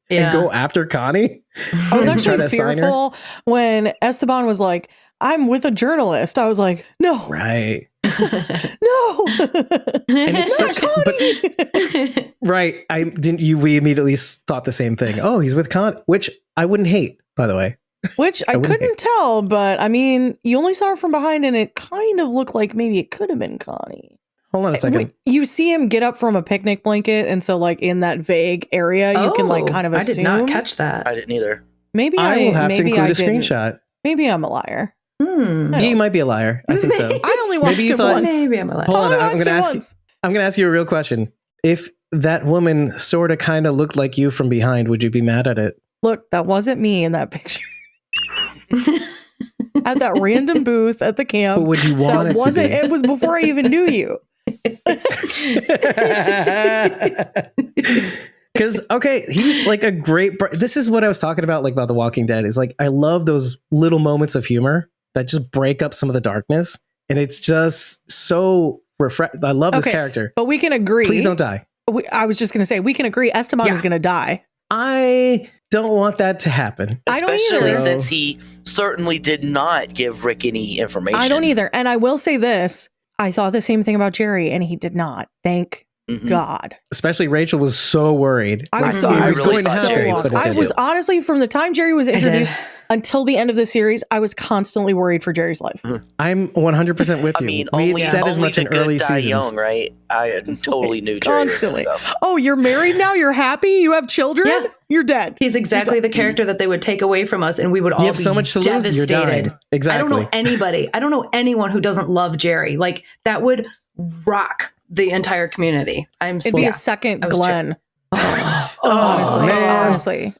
And go after Connie. I was actually fearful when Esteban was like, I'm with a journalist. I was like, no. Right. No. And it's such but, right. We immediately thought the same thing. Oh, he's with Connie, which I wouldn't hate, by the way. Which I couldn't tell, but I mean, you only saw her from behind and it kind of looked like maybe it could have been Connie. Hold on a second. You see him get up from a picnic blanket, and so like in that vague area, you can like kind of assume. I did not catch that. I didn't either. Maybe I will have to include a screenshot. Maybe I'm a liar. You might be a liar. I think so. I only watched it once. Maybe I'm a liar. Hold on, I'm going to ask you a real question. If that woman sort of kind of looked like you from behind, would you be mad at it? Look, that wasn't me in that picture. At that random booth at the camp. But would you want it to be? It was before I even knew you. Because he's like a great this is what I was talking about, like about The Walking Dead, is like I love those little moments of humor that just break up some of the darkness, and it's just so I love this character. But we can agree, please don't die. I was just gonna say we can agree Esteban is gonna die. I don't want that to happen. I don't either, especially since he certainly did not give Rick any information. I don't either, and I will say this. I thought the same thing about Jerry, and he did not. Thank God. Especially Rachel was so worried. I was It so I was really going to thought happen, Jerry long. was but it I didn't. was honestly, from the time Jerry was introduced did. until the end of the series, I was constantly worried for Jerry's life. I'm 100% with I you. mean, we only, had said as only much the in good early die seasons. young, right? I It's totally like knew Jerry constantly. was gonna go. Oh, you're married now? You're happy? You have children? Yeah. You're dead. He's exactly the character that they would take away from us, and we would all You have be so much to lose. You're devastated. dying. Exactly. I don't know anybody. I don't know anyone who doesn't love Jerry. Like, that would rock the entire community. It'd be a second I was Glenn. Oh, man. Honestly.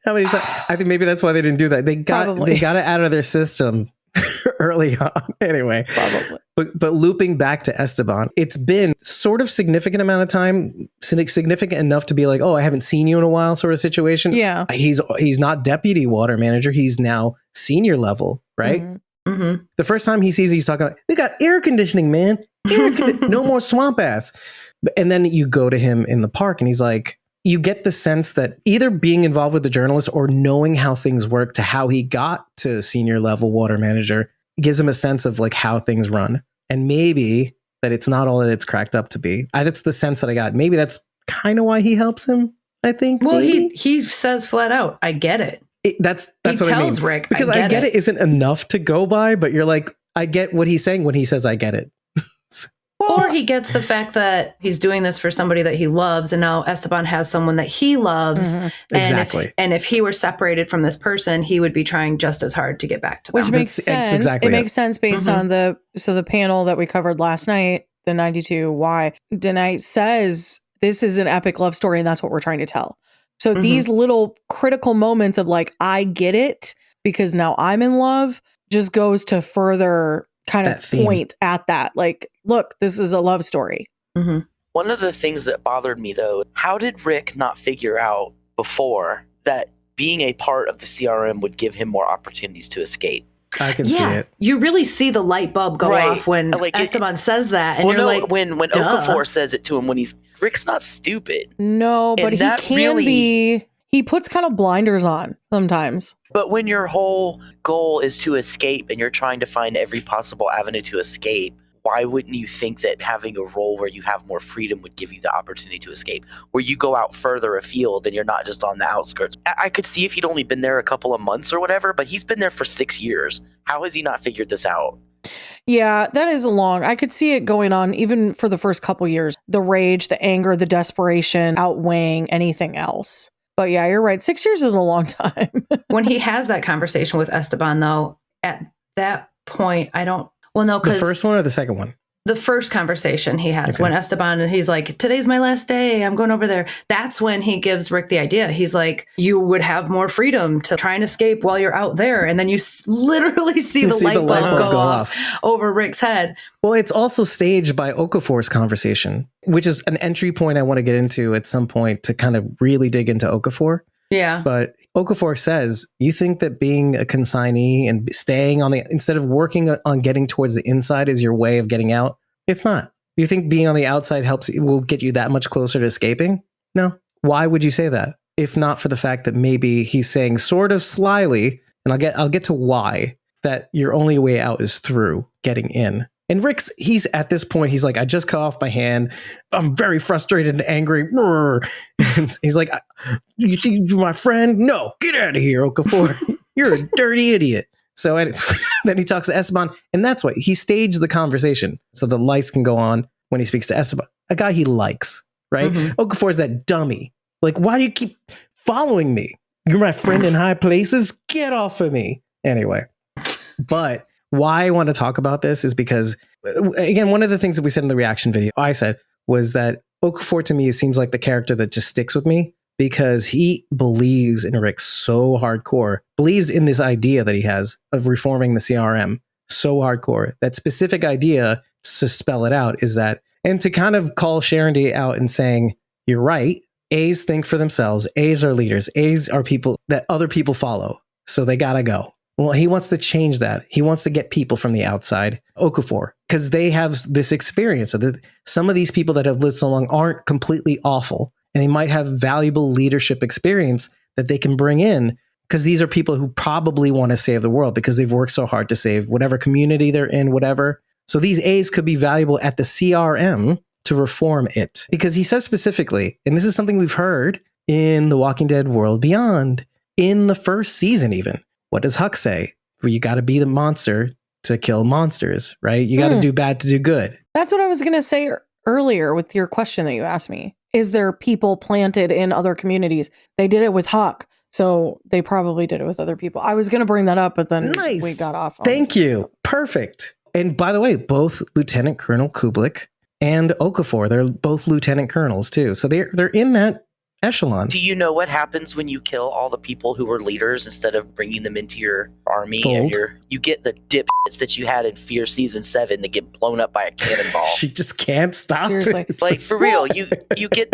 How many times? I think maybe that's why they didn't do that. They got Probably. it out of their system early on. Anyway, Probably. but looping back to Esteban, it's been sort of significant amount of time, significant enough to be like, oh, I haven't seen you in a while, sort of situation. Yeah. He's not deputy water manager. He's now senior level, right? Mhm. The first time he sees, he's talking about, we got air conditioning, man. No more swamp ass. And then you go to him in the park and he's like, you get the sense that either being involved with the journalist or knowing how things work to how he got to senior level water manager gives him a sense of like how things run. And maybe that it's not all that it's cracked up to be. That's the sense that I got. Maybe that's kind of why he helps him, I think. Well, maybe. he says flat out, I get it. That's He what I mean. tells Rick, because I get it isn't enough to go by, but you're like, I get what he's saying when he says I get it. Or he gets the fact that he's doing this for somebody that he loves, and now Esteban has someone that he loves. Mhm. And Exactly. If he were separated from this person, he would be trying just as hard to get back to them. Which makes That's sense. exactly It makes it. sense based Mhm. on the panel that we covered last night, the 92 why. Denite says this is an epic love story and that's what we're trying to tell. So Mhm. these little critical moments of like, I get it because now I'm in love just goes to further kind That of theme. point at that. Like, look, this is a love story. Mhm. One of the things that bothered me, though, how did Rick not figure out before that being a part of the CRM would give him more opportunities to escape? I can see it. You really see the light bulb go Right. off when Like, Esteban says that, and Well, you're no, like, when duh. Okafor says it to him, when Rick's not stupid. No, but And he that can really- be. He puts kind of blinders on sometimes. But when your whole goal is to escape and you're trying to find every possible avenue to escape, why wouldn't you think that having a role where you have more freedom would give you the opportunity to escape, where you go out further afield and you're not just on the outskirts? I could see if he'd only been there a couple of months or whatever, but he's been there for 6 years. How has he not figured this out? Yeah, that is long. I could see it going on even for the first couple years. The rage, the anger, the desperation outweighing anything else. But yeah, you're right. 6 years is a long time. when he has that conversation with Esteban, though, at that point, I don't. Well, no, The because first one or the second one? the first conversation he has Okay. when Esteban and he's like, today's my last day, I'm going over there. That's when he gives Rick the idea. He's like, you would have more freedom to try and escape while you're out there. And then you literally see You the see light the light bulb bulb go go off over Rick's head. Well, it's also staged by Okafor's conversation, which is an entry point I want to get into at some point to kind of really dig into Okafor. Yeah. But Okafor says, you think that being a consignee and staying on the, instead of working on getting towards the inside is your way of getting out? It's not. You think being on the outside will get you that much closer to escaping? No. Why would you say that? If not for the fact that maybe he's saying sort of slyly, and I'll get to why, that your only way out is through getting in. And Rick's, he's at this point, he's like, I just cut off my hand. I'm very frustrated and angry. And he's like, you think you're my friend? No, get out of here, Okafor. You're a dirty idiot. So then he talks to Esteban, and that's why he staged the conversation so the lights can go on when he speaks to Esteban, a guy he likes, right? Mhm. Okafor's that dummy. Like, why do you keep following me? You're my friend in high places. Get off of me. Anyway, but why I want to talk about this is because, again, one of the things that we said in the reaction video, I said, was that Okafor to me seems like the character that just sticks with me because he believes in Rick so hardcore, believes in this idea that he has of reforming the CRM so hardcore. That specific idea, to spell it out, is that, and to kind of call Sharondy out and saying, you're right, A's think for themselves, A's are leaders, A's are people that other people follow, so they gotta go. Well, he wants to change that. He wants to get people from the outside, Okafor, because they have this experience. So that some of these people that have lived so long aren't completely awful, and they might have valuable leadership experience that they can bring in, because these are people who probably want to save the world because they've worked so hard to save whatever community they're in, whatever. So these A's could be valuable at the CRM to reform it. Because he says specifically, and this is something we've heard in The Walking Dead World Beyond, in the first season even. What does Huck say? Well, you got to be the monster to kill monsters, right? You got to do bad to do good. That's what I was going to say earlier with your question that you asked me. Is there people planted in other communities? They did it with Huck, so they probably did it with other people. I was going to bring that up, but then we got off. Thank you. Perfect. And by the way, both Lieutenant Colonel Kublik and Okafor, they're both lieutenant colonels too. So they're in that echelon. Do you know what happens when you kill all the people who were leaders instead of bringing them into your army? Fold. You get the dipshits that you had in Fear Season 7 that get blown up by a cannonball. She just can't stop. Seriously. It. Like, for real, you get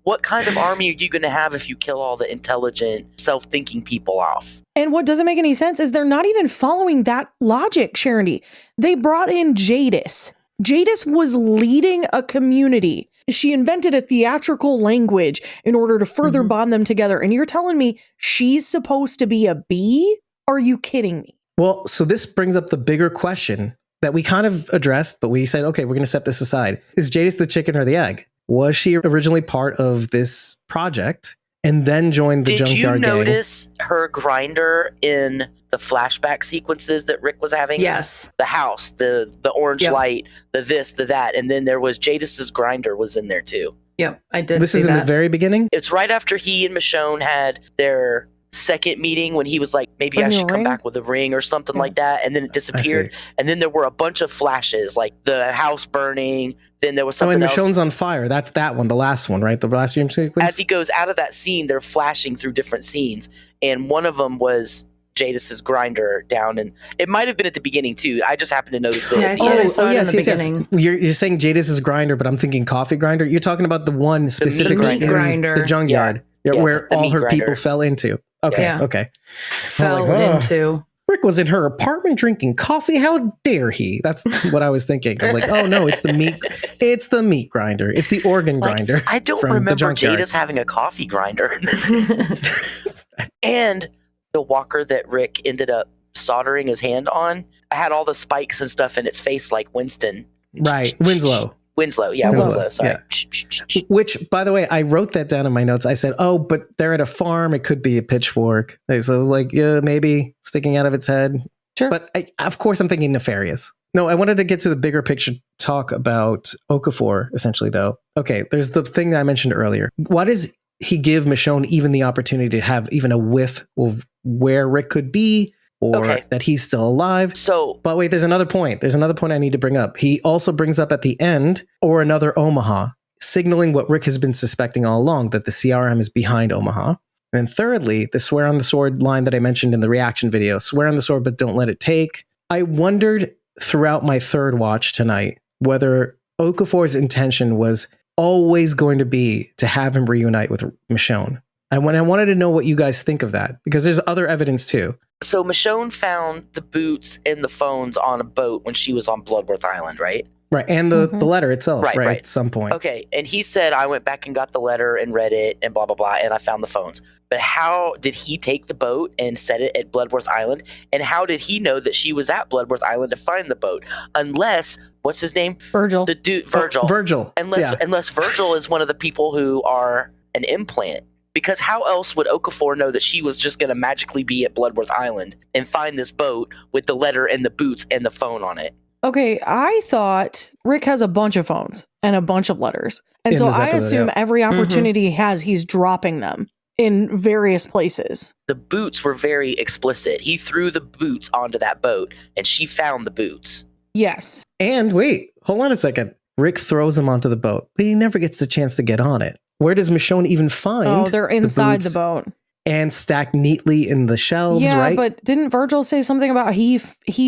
what kind of army are you going to have if you kill all the intelligent, self-thinking people off? And what doesn't make any sense is they're not even following that logic, Sharondy. They brought in Jadis. Jadis was leading a community. She invented a theatrical language in order to further bond them together. And you're telling me she's supposed to be a bee? Are you kidding me? Well, so this brings up the bigger question that we kind of addressed, but we said, okay, we're going to set this aside. Is Jadis the chicken or the egg? Was she originally part of this project and then joined the junkyard gang? Did you notice her grinder in the flashback sequences that Rick was having? Yes. The house, the orange light, the this, the that, and then there was Jadis's grinder was in there too. Yep, I did. This see is in that. the very beginning? It's right after he and Michonne had their second meeting when he was like, maybe I should come back with a ring or something like that, and then it disappeared. And then there were a bunch of flashes, like the house burning. Then there was something else. Michonne's on fire. That's that one, the last one, right? The last dream sequence? As he goes out of that scene, they're flashing through different scenes, and one of them was Jadis's grinder down, and it might have been at the beginning too. I just happened to notice it. Yeah, I thought I saw it in the beginning. You're saying Jadis's grinder, but I'm thinking coffee grinder. You're talking about the one specifically meat grinder. in the junkyard, where all her people fell into. Okay, okay. Fell into. Rick was in her apartment drinking coffee. How dare he? That's what I was thinking. I'm like, oh no, it's the meat. It's the meat grinder. It's the organ grinder. I don't remember Jadis having a coffee grinder. And the walker that Rick ended up soldering his hand on, I had all the spikes and stuff in its face like Winston. Right, Winslow. Winslow, sorry. Yeah. Which, by the way, I wrote that down in my notes. I said, oh, but they're at a farm. It could be a pitchfork. So I was like, yeah, maybe sticking out of its head. Sure. But of course, I'm thinking nefarious. No, I wanted to get to the bigger picture talk about Okafor, essentially, though. Okay, there's the thing that I mentioned earlier. Why does he give Michonne even the opportunity to have even a whiff of where Rick could be? Or that he's still alive. But wait, there's another point. There's another point I need to bring up. He also brings up at the end, or another Omaha, signaling what Rick has been suspecting all along, that the CRM is behind Omaha. And thirdly, the swear on the sword line that I mentioned in the reaction video, swear on the sword, but don't let it take. I wondered throughout my third watch tonight whether Okafor's intention was always going to be to have him reunite with Michonne. And when I wanted to know what you guys think of that, because there's other evidence too. So Michonne found the boots and the phones on a boat when she was on Bloodworth Island, right? Right, and the letter itself, right, at some point. Okay, and he said, I went back and got the letter and read it and blah, blah, blah, and I found the phones. But how did he take the boat and set it at Bloodworth Island? And how did he know that she was at Bloodworth Island to find the boat? Unless, what's his name? Virgil. The dude, Virgil. Virgil. Unless Virgil is one of the people who are an implant. Because how else would Okafor know that she was just going to magically be at Bloodworth Island and find this boat with the letter and the boots and the phone on it? Okay, I thought Rick has a bunch of phones and a bunch of letters. And so I assume every opportunity he has, he's dropping them in various places. The boots were very explicit. He threw the boots onto that boat and she found the boots. Yes. And wait, hold on a second. Rick throws them onto the boat, but he never gets the chance to get on it. Where does Michonne even find? Oh, they're inside the boat. And stacked neatly in the shelves, right? Yeah, but didn't Virgil say something about he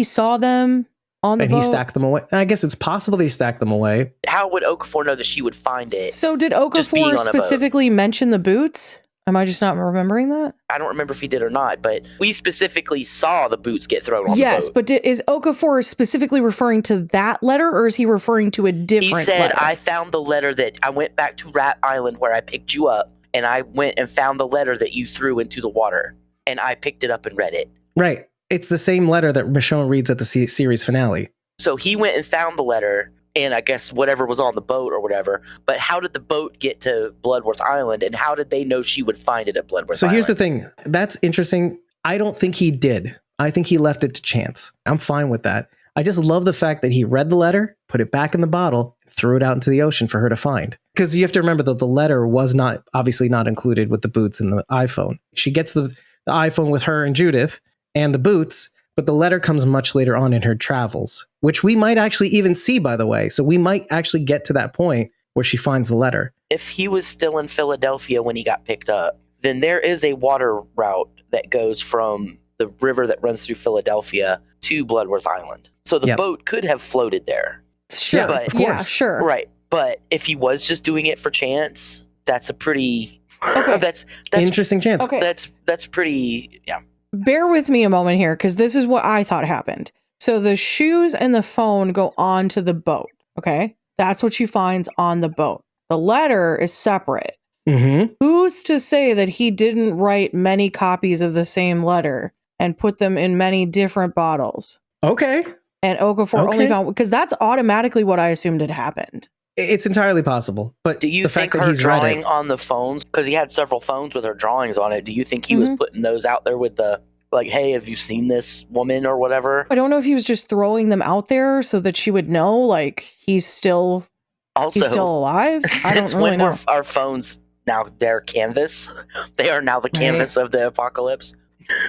saw them on the boat? And he stacked them away? I guess it's possible he stacked them away. How would Okafor know that she would find it? So did Okafor specifically mention the boots? Am I just not remembering that? I don't remember if he did or not, but we specifically saw the boots get thrown on the boat. Yes, but is Okafor specifically referring to that letter, or is he referring to a different letter? He said, I found the letter that I went back to Rat Island where I picked you up, and I went and found the letter that you threw into the water, and I picked it up and read it. Right. It's the same letter that Michonne reads at the series finale. So he went and found the letter, and I guess whatever was on the boat or whatever. But how did the boat get to Bloodworth Island, and how did they know she would find it at Bloodworth So Island? here's the thing. That's interesting. I don't think he did. I think he left it to chance. I'm fine with that. I just love the fact that he read the letter, put it back in the bottle, threw it out into the ocean for her to find. Because you have to remember that the letter was obviously not included with the boots and the iPhone. She gets the iPhone with her and Judith and the boots, but the letter comes much later on in her travels, which we might actually even see, by the way. So we might actually get to that point where she finds the letter. If he was still in Philadelphia when he got picked up, then there is a water route that goes from the river that runs through Philadelphia to Bloodworth Island. So the boat could have floated there. Sure. But, of course. Yeah, sure. Right. But if he was just doing it for chance, that's a pretty... Okay. That's Interesting chance. Okay. That's pretty... Yeah. Bear with me a moment here, because this is what I thought happened. So the shoes and the phone go onto the boat. Okay. That's what she finds on the boat. The letter is separate. Mm-hmm. Who's to say that he didn't write many copies of the same letter and put them in many different bottles? Okay. And Okafor only Okay. found, because that's automatically what I assumed had happened. It's entirely possible. But Do you the think fact that her he's read drawing it, on the phones, because he had several phones with her drawings on it, do you think he was putting those out there with the, like, hey, have you seen this woman or whatever? I don't know if he was just throwing them out there so that she would know, like, he's still alive. I don't Since really when know. were our phones now their canvas? They are now the canvas of the apocalypse.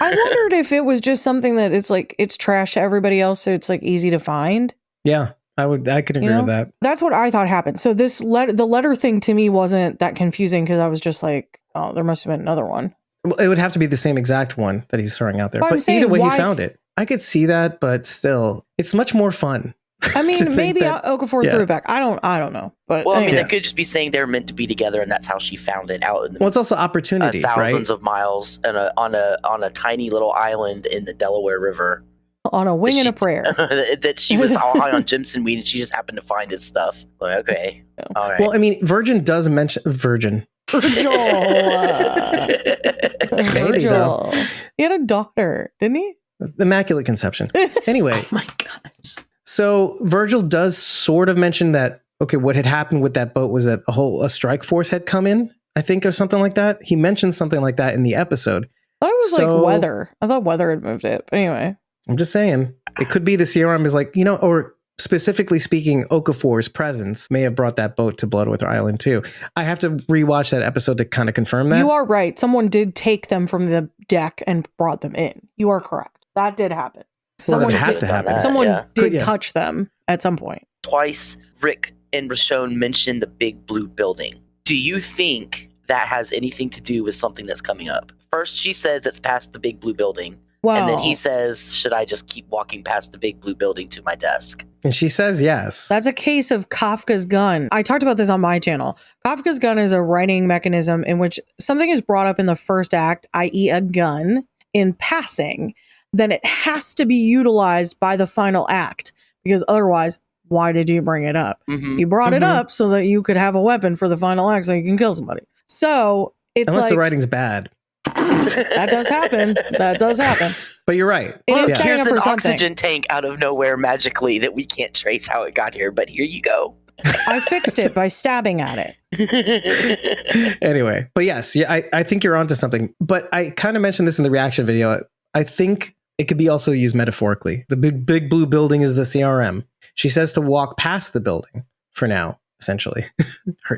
I wondered if it was just something that it's like, it's trash to everybody else, so it's like easy to find. yeah, I could agree with that. That's what I thought happened. So the letter thing to me wasn't that confusing, because I was just like, oh, there must have been another one. Well, it would have to be the same exact one that he's throwing out there. Well, I'm but saying, either way, why- he found it. I could see that, but still, it's much more fun. I to mean, think maybe that- Okafor yeah. threw it back. I don't know. But Well, I mean, anyway. they could just be saying they're meant to be together, and that's how she found it out in the Well, it's also opportunity, thousands right? of miles and on a tiny little island in the Delaware River. On a wing and a prayer. That she was all high on Jimson weed, and she just happened to find his stuff. Like, okay, all right. Well, I mean, Virgin does mention Virgin. Virgil. Maybe, though. He had a daughter, didn't he? Immaculate conception. Anyway, Oh my gosh. so Virgil does sort of mention that, okay, what had happened with that boat was that a strike force had come in, I think, or something like that. He mentioned something like that in the episode. I thought it was So- like weather. I thought weather had moved it. But anyway. I'm just saying, it could be the CRM is like, or specifically speaking, Okafor's presence may have brought that boat to Bloodworth Island too. I have to rewatch that episode to kind of confirm that. You are right. Someone did take them from the deck and brought them in. You are correct. That did happen. Well, that Someone would have did, to happen. someone Yeah. did Yeah. touch them at some point. Twice, Rick and Rashone mentioned the big blue building. Do you think that has anything to do with something that's coming up? First, she says it's past the big blue building. Well, And then he says, should I just keep walking past the big blue building to my desk? And she says yes. that's a case of Kafka's gun. I talked about this on my channel. Kafka's gun is a writing mechanism in which something is brought up in the first act, i.e. a gun, in passing. Then it has to be utilized by the final act, because otherwise, why did you bring it up? Mm-hmm. You brought it Mhm. up so that you could have a weapon for the final act so you can kill somebody. So it's Unless the like, writing's bad. that does happen. That does happen. But you're right. It is Yeah. setting Here's up an for something. oxygen tank out of nowhere magically that we can't trace how it got here, but here you go. I fixed it by stabbing at it. Anyway, but yes, yeah, I think you're onto something. But I kind of mentioned this in the reaction video. I think it could be also used metaphorically. The big blue building is the CRM. She says to walk past the building for now, essentially.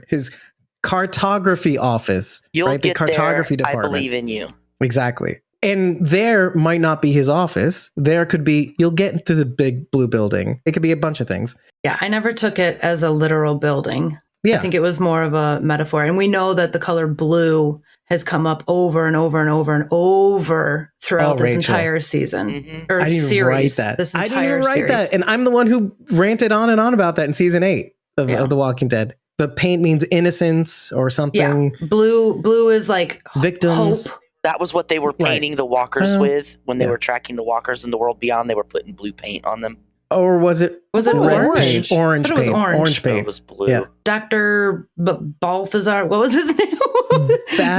His cartography office, You'll right? The get cartography there. department. I believe in you. Exactly. And there might not be his office. There could be, you'll get into the big blue building. It could be a bunch of things. Yeah, I never took it as a literal building. Yeah. I think it was more of a metaphor. And we know that the color blue has come up over and over and over and over throughout Oh, this Rachel. entire season Mhm. or I didn't series. write that. This I entire didn't even write series. that. And I'm the one who ranted on and on about that in season 8 of The Walking Dead. The paint means innocence or something. Yeah, blue is like Victims. hope. That was what they were Right. painting the walkers with when they yeah. were tracking the walkers in the world beyond. They were putting blue paint on them. Or was it Was it I thought it was red orange. paint? Orange I thought it was paint. orange. Orange So it paint. was blue. Yeah. Dr. Balthazar, what was his name?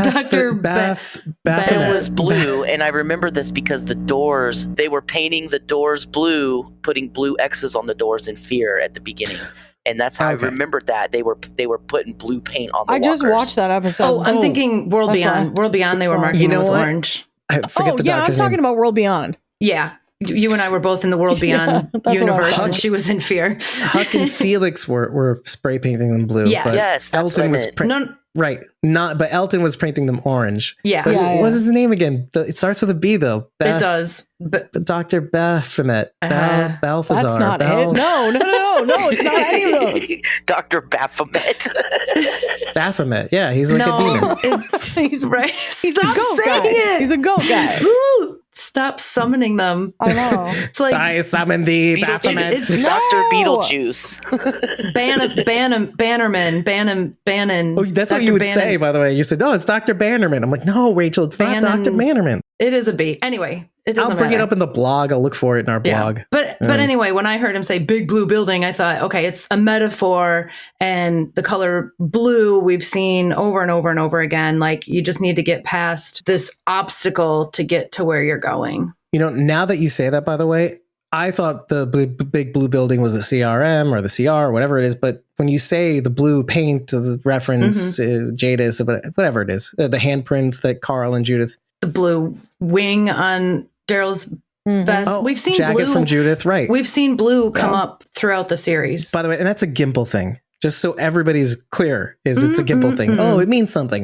Dr. Bath. It was blue, and I remember this because the doors, they were painting the doors blue, putting blue X's on the doors in fear at the beginning. and that's how Okay. I remembered that they were putting blue paint on the I just walkers. watched that episode. Oh, I'm thinking World That's Beyond. why. World Beyond, they were marking You know with what? orange. I forget the I'm doctor's talking name. about World Beyond. Yeah. You and I were both in the World Beyond that's what I was universe, talking and she was in fear. Huck and Felix were spray painting them blue. Yes. but Yes, that's what I Elton was meant. right. Not, but Elton was painting them orange. Yeah, But Yeah, what's his name again? It starts with a B though. it does. But Dr. Baphomet. Balthazar. That's not it. No, it's not any of those. Dr. Baphomet. Baphomet. Yeah, he's like a demon. it's He's right. He's Stop a goat saying guy. it. He's a goat guy. Ooh, stop summoning them. I know. It's like I summon thee, Beetle- Baphomet. it's- Dr. No! Beetlejuice. Bannerman. Oh, that's what Dr. you would Bannon. say, by the way. You said, "Oh, it's Dr. Bannerman." I'm like, "No, Rachel, it's not Bannon. Dr. Bannerman." It is a B. Anyway, it doesn't I'll bring matter. it up in the blog. I'll look for it in our blog. But anyway, when I heard him say big blue building, I thought, okay, it's a metaphor, and the color blue we've seen over and over and over again. Like, you just need to get past this obstacle to get to where you're going. You know, now that you say that, by the way, I thought the big blue building was the CRM or the CR or whatever it is. But when you say the blue paint, the reference, Jadis, whatever it is, the handprints that Carl and Judith. The blue wing on Daryl's vest. Oh, We've seen jacket blue from Judith, right? We've seen blue come up throughout the series. By the way, and that's a Gimple thing. Just so everybody's clear, it's a Gimple thing. Oh, it means something.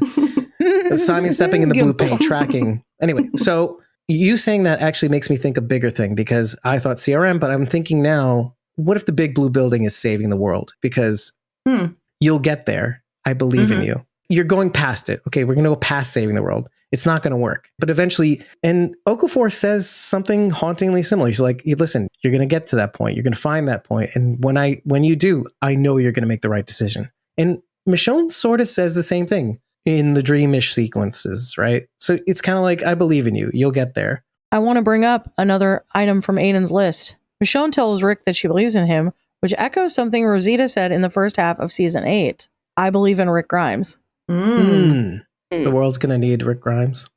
Simon stepping in the blue paint, tracking. Anyway, so you saying that actually makes me think a bigger thing, because I thought CRM, but I'm thinking now, what if the big blue building is saving the world? Because you'll get there. I believe in you. You're going past it. Okay, we're going to go past saving the world. It's not going to work. But eventually, and Okafor says something hauntingly similar. He's like, listen, you're going to get to that point. You're going to find that point. And when you do, I know you're going to make the right decision. And Michonne sort of says the same thing in the dreamish sequences, right? So it's kind of like, I believe in you. You'll get there. I want to bring up another item from Aiden's list. Michonne tells Rick that she believes in him, which echoes something Rosita said in the first half of season 8. I believe in Rick Grimes. The world's going to need Rick Grimes.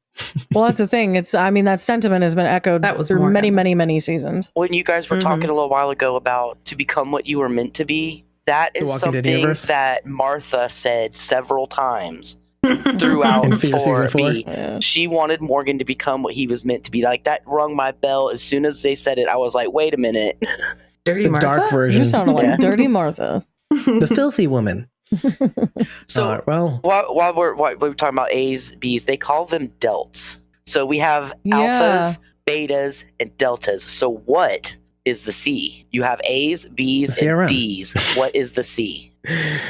Well, that's the thing. That sentiment has been echoed through many seasons. When you guys were talking a little while ago about to become what you were meant to be, that is something that Martha said several times throughout in Fear season 4. Yeah. She wanted Morgan to become what he was meant to be. Like, that rung my bell. As soon as they said it, I was like, wait a minute. Dirty The Martha? dark version. You sound like Dirty Martha. The filthy woman. So while we're talking about A's, B's, they call them delts. So we have alphas, betas, and deltas. So what is the C? You have A's, B's, and D's. What is the C?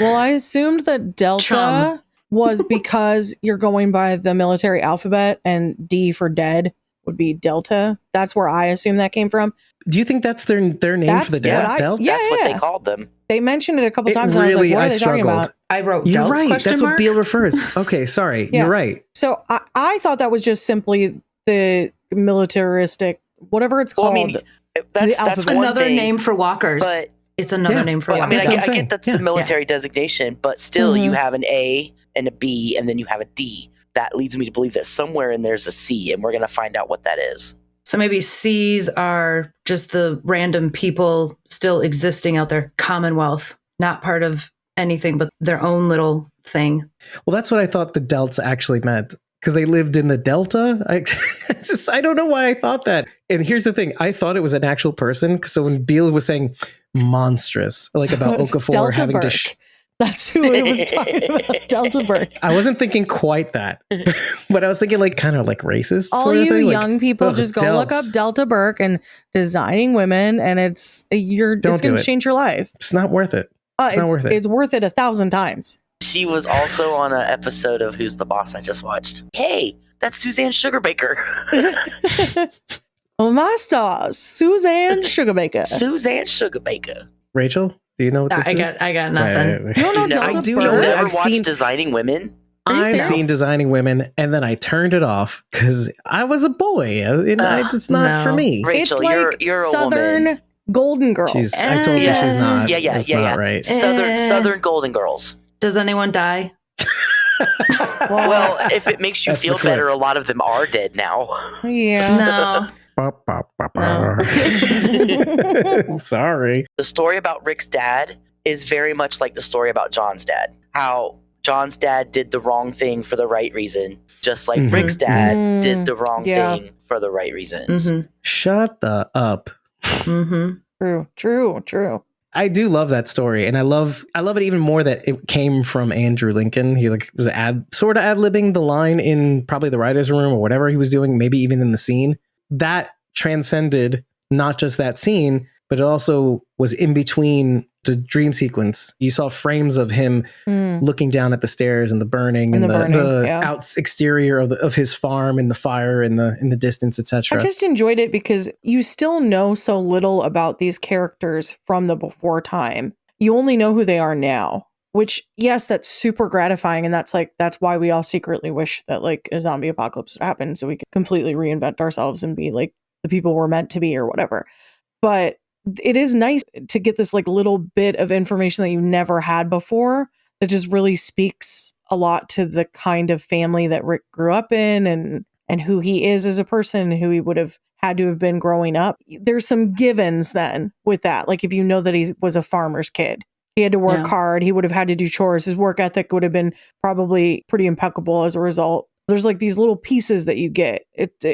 Well, I assumed that Delta was because you're going by the military alphabet, and D for dead would be Delta. That's where I assume that came from. Do you think that's their name for the dead? Delts? That's what they called them. They mentioned it a couple times, Really, and I was like, what are they talking struggled. about? I wrote You're delts, right. question That's mark? what Beale refers. Okay, sorry. Yeah. You're right. So I thought that was just simply the militaristic, whatever it's called. Well, I mean, that's one another thing, name for walkers. but It's another name for I walkers. mean, I That's what I'm get that's saying. the military designation, but still, you have an A and a B, and then you have a D. That leads me to believe that somewhere in there's a C, and we're going to find out what that is. So maybe C's are just the random people still existing out there, Commonwealth, not part of anything but their own little thing. Well, that's what I thought the Delta actually meant, because they lived in the Delta. I don't know why I thought that. And here's the thing. I thought it was an actual person. So when Beale was saying monstrous, like about Okafor Delta having Burke. to... That's who it was talking about. Delta Burke. I wasn't thinking quite that, but I was thinking like kind of like racist. All sort of you thing. young people, just go look up Delta Burke and designing women, and it's going to change your life. It's not worth it. It's not worth it. It's worth it 1,000 times. She was also on an episode of Who's the Boss I just watched. Hey, that's Suzanne Sugarbaker. Oh, my stars. Suzanne Sugarbaker. Suzanne Sugarbaker. Rachel, do you know what this is? I got nothing. You don't know I Delta do Burke? know. Never I've watched seen- Designing Women. I've seen Designing Women, and then I turned it off because I was a boy. It's not for me. Rachel, It's like you're a Southern woman. Golden Girls. I told you she's not. Yeah, That's not right. Southern Golden Girls. Does anyone die? Well, if it makes you That's feel the clip. better, a lot of them are dead now. Yeah. No. Sorry. The story about Rick's dad is very much like the story about John's dad. How John's dad did the wrong thing for the right reason, just like Rick's dad did the wrong thing for the right reasons. Shut the up. True. I do love that story, and I love it even more that it came from Andrew Lincoln. He like was sort of ad-libbing the line in probably the writer's room or whatever he was doing, maybe even in the scene. That transcended not just that scene, but it also was in between the dream sequence. You saw frames of him looking down at the stairs and the burning and the exterior of his farm and the fire in the distance, etc. I just enjoyed it because you still know so little about these characters from the before time. You only know who they are now, which, yes, that's super gratifying. And that's why we all secretly wish that like a zombie apocalypse would happen so we could completely reinvent ourselves and be like the people we're meant to be or whatever. But it is nice to get this like little bit of information that you never had before that just really speaks a lot to the kind of family that Rick grew up in and who he is as a person, who he would have had to have been growing up. There's some givens then with that. Like if you know that he was a farmer's kid, he had to work hard. He would have had to do chores. His work ethic would have been probably pretty impeccable as a result. There's like these little pieces that you get.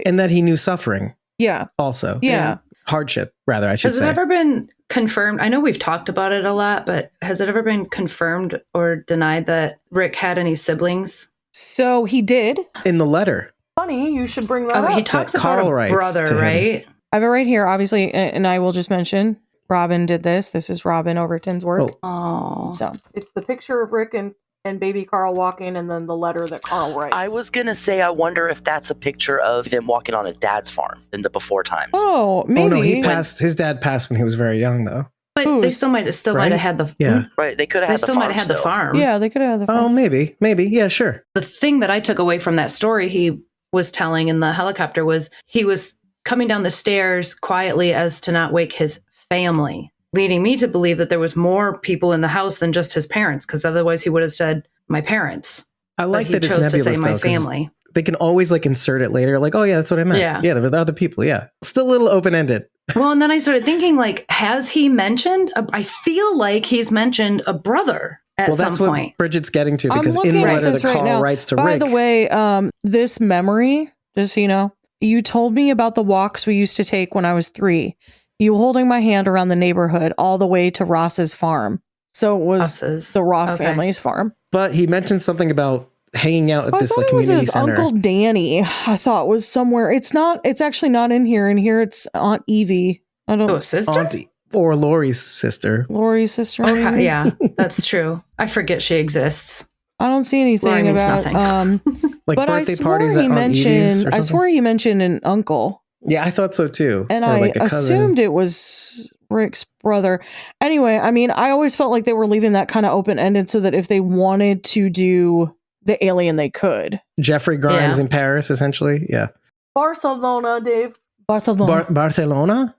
And that he knew suffering. Yeah. Also. Yeah. Hardship, rather, I should say. Has it ever been confirmed? I know we've talked about it a lot, but has it ever been confirmed or denied that Rick had any siblings? So he did. In the letter. Funny, you should bring that up. He talks about a brother, right? I have it right here, obviously, and I will just mention Robin did this. This is Robin Overton's work. Oh. So it's the picture of Rick and baby Carl walking, and then the letter that Carl writes. I was going to say, I wonder if that's a picture of them walking on his dad's farm in the before times. Oh, maybe. Oh, no, his dad passed when he was very young, though. But they still might have had the... Yeah. Right, they could have had the farm. They still might have had the farm. Yeah, they could have had the farm. Oh, maybe. Yeah, sure. The thing that I took away from that story he was telling in the helicopter was he was coming down the stairs quietly as to not wake his family, leading me to believe that there was more people in the house than just his parents, because otherwise he would have said my parents. I like that he it's chose nebulous, to say my though, 'cause family. they can always like insert it later, like, oh yeah, that's what I meant. Yeah, there were the other people. Yeah, still a little open ended. Well, and then I started thinking, like, has he mentioned? I feel like he's mentioned a brother at some point. What Bridget's getting to, because I'm in the looking at letter this that right Carl now. writes to By Rick. the way, this memory, just so you know, you told me about the walks we used to take when I was 3. You holding my hand around the neighborhood all the way to Ross's farm. So it was the Ross family's farm. But he mentioned something about hanging out at this like community it was his center. Uncle Danny. I thought was somewhere. It's not. It's actually not in here. In here, it's Aunt Evie. I don't. Oh, sister? Auntie, or Lori's sister. Lori's sister. Okay, yeah, that's true. I forget she exists. I don't see anything Lori means about. nothing. Like but birthday I swore parties he at Aunt Evie's or mentioned. something? I swore he mentioned an uncle. Yeah, I thought so too. And or I like a cousin. assumed it was Rick's brother. Anyway, I mean, I always felt like they were leaving that kind of open-ended so that if they wanted to do the alien, they could. Jeffrey Grimes in Paris, essentially. Yeah. Barcelona, Dave. Barcelona. Barcelona?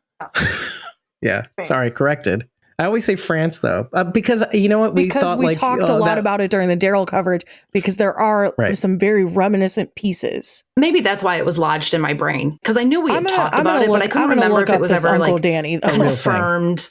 Yeah. France. Sorry, corrected. I always say France, though, because you know what? Because we talked a lot about it during the Daryl coverage, because there are some very reminiscent pieces. Maybe that's why it was lodged in my brain, because I knew we had talked about it, but I couldn't remember if it was ever Uncle like Danny, confirmed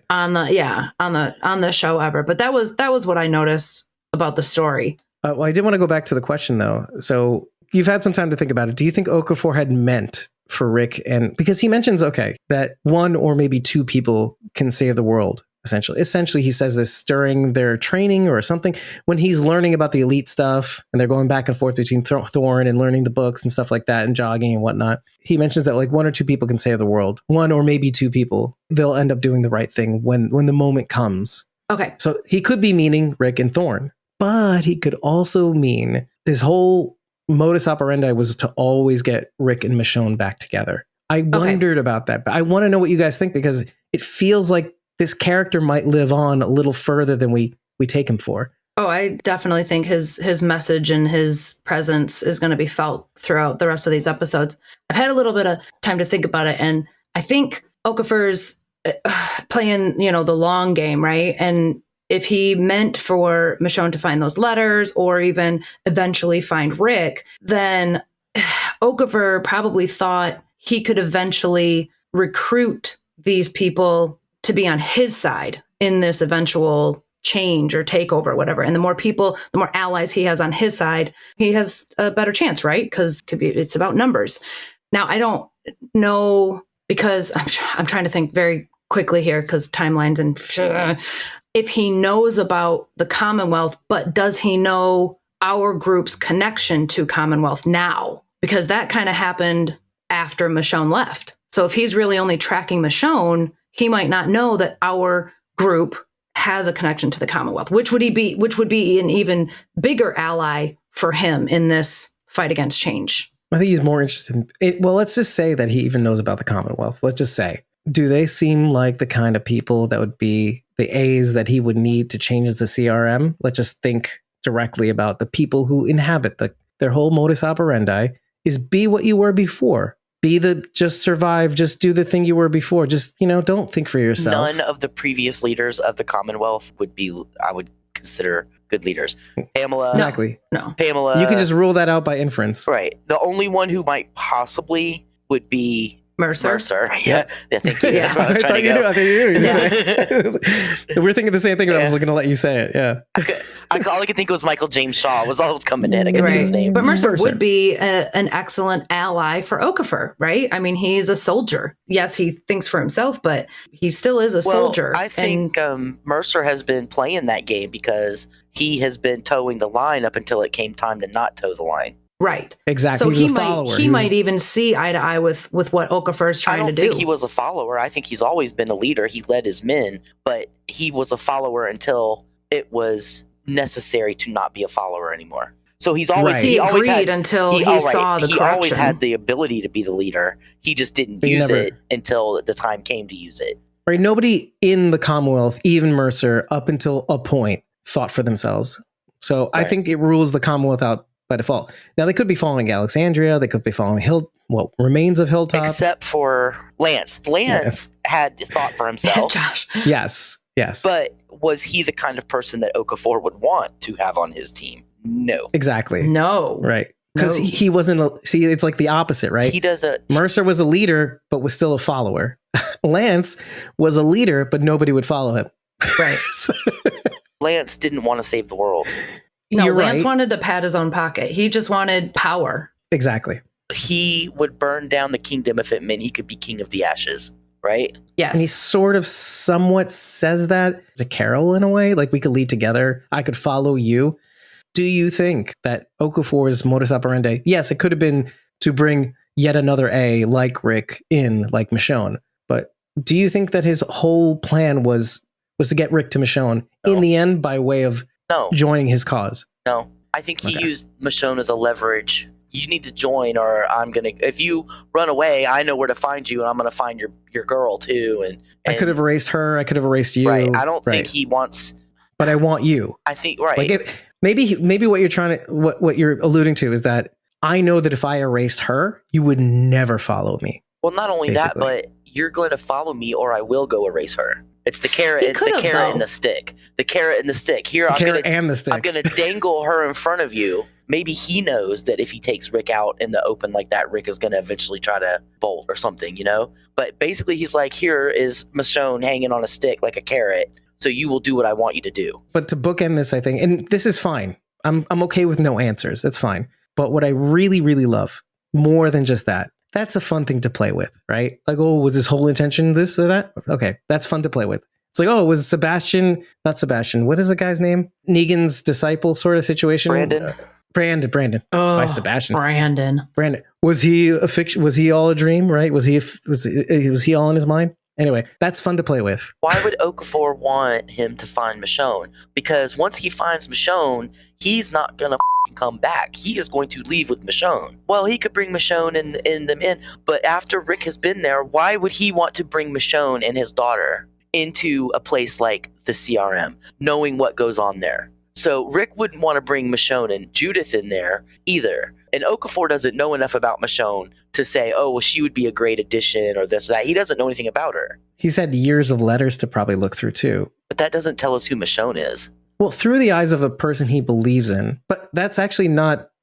on the show ever. But that was what I noticed about the story. Well, I did want to go back to the question, though. So you've had some time to think about it. Do you think Okafor had meant for Rick, and because he mentions that 1 or maybe 2 people can save the world, essentially he says this during their training or something, when he's learning about the elite stuff and they're going back and forth between Thorne and learning the books and stuff like that and jogging and whatnot. He mentions that like 1 or 2 people can save the world, 1 or maybe 2 people, they'll end up doing the right thing when the moment comes. Okay, so he could be meaning Rick and Thorne, but he could also mean his whole modus operandi was to always get Rick and Michonne back together. I wondered about that, but I want to know what you guys think, because it feels like this character might live on a little further than we take him for. Oh, I definitely think his message and his presence is going to be felt throughout the rest of these episodes. I've had a little bit of time to think about it, and I think Okafor's playing, the long game, right? And if he meant for Michonne to find those letters or even eventually find Rick, then Okafor probably thought he could eventually recruit these people to be on his side in this eventual change or takeover or whatever. And the more people, the more allies he has on his side, he has a better chance, right? Because it's about numbers. Now, I don't know, because I'm trying to think very quickly here because timelines and if he knows about the Commonwealth, but does he know our group's connection to Commonwealth now? Because that kind of happened after Michonne left. So if he's really only tracking Michonne, he might not know that our group has a connection to the Commonwealth, which would be an even bigger ally for him in this fight against change. I think he's more interested in it. Well, let's just say that he even knows about the Commonwealth. Let's just say, do they seem like the kind of people that would be the A's that he would need to change the CRM? Let's just think directly about the people who inhabit their whole modus operandi is be what you were before. Be just survive, just do the thing you were before. Just, don't think for yourself. None of the previous leaders of the Commonwealth I would consider good leaders. Pamela. Exactly. No. Pamela. You can just rule that out by inference. Right. The only one who might possibly would be Mercer. Yeah. Thank you. Yeah. That's what I was trying to go. I thought you knew. We're thinking the same thing, and I was going to let you say it. Yeah. All I could think was Michael James Shaw was all that was coming in. I couldn't think of his name. But Mercer would be an excellent ally for Okafor, right? I mean, he's a soldier. Yes, he thinks for himself, but he still is a soldier. I think Mercer has been playing that game because he has been towing the line up until it came time to not tow the line. Right. Exactly. So he might even see eye to eye with what Okafor is trying to do. I don't think he was a follower. I think he's always been a leader. He led his men, but he was a follower until it was necessary to not be a follower anymore. So he's always Right. He always agreed had, until he saw the He corruption. always had the ability to be the leader. He just didn't use it until the time came to use it. Right. Nobody in the Commonwealth, even Mercer, up until a point, thought for themselves. So I think it rules the Commonwealth out by default. Now, they could be following Alexandria. They could be following remains of Hilltop. Except for Lance. Lance had thought for himself. Josh. Yes. But was he the kind of person that Okafor would want to have on his team? No. Exactly. No. Right. Because he wasn't, it's like the opposite, right? Mercer was a leader, but was still a follower. Lance was a leader, but nobody would follow him. Right. Lance didn't want to save the world. No, You're Lance right. wanted to pat his own pocket. He just wanted power. Exactly. He would burn down the kingdom if it meant he could be king of the ashes, right? Yes. And he sort of somewhat says that to Carol in a way, like we could lead together. I could follow you. Do you think that Okafor's modus operandi, yes, it could have been to bring yet another A like Rick in, like Michonne, but do you think that his whole plan was to get Rick to Michonne in the end by way of joining his cause? No. I think he used Michonne as a leverage. You need to join, or if you run away, I know where to find you, and I'm going to find your girl too. And I could have erased her. I could have erased you. Right. I don't think he wants. But I want you. I think, right. Like maybe what you're trying to, what you're alluding to is that I know that if I erased her, you would never follow me. Well, not only that, but you're going to follow me, or I will go erase her. It's the carrot, and the stick. The carrot and the stick. Here, I'm going to dangle her in front of you. Maybe he knows that if he takes Rick out in the open like that, Rick is going to eventually try to bolt or something, But basically, he's like, here is Michonne hanging on a stick like a carrot, so you will do what I want you to do. But to bookend this, I think, and this is fine. I'm okay with no answers. That's fine. But what I really, really love, more than just that, that's a fun thing to play with, right? Like, oh, was his whole intention this or that? Okay, that's fun to play with. It's like, oh, was not Sebastian. What is the guy's name? Negan's disciple sort of situation. Brandon. Oh, by Sebastian. Brandon. Was he a fiction? Was he all a dream? Right? Was he all in his mind? Anyway, that's fun to play with. Why would Okafor want him to find Michonne? Because once he finds Michonne, he's not gonna come back. He is going to leave with Michonne. Well, he could bring Michonne and them in, but after Rick has been there, why would he want to bring Michonne and his daughter into a place like the CRM, knowing what goes on there? So Rick wouldn't want to bring Michonne and Judith in there either. And Okafor doesn't know enough about Michonne to say, oh, well, she would be a great addition or this or that. He doesn't know anything about her. He's had years of letters to probably look through too. But that doesn't tell us who Michonne is. Well, through the eyes of a person he believes in. But that's actually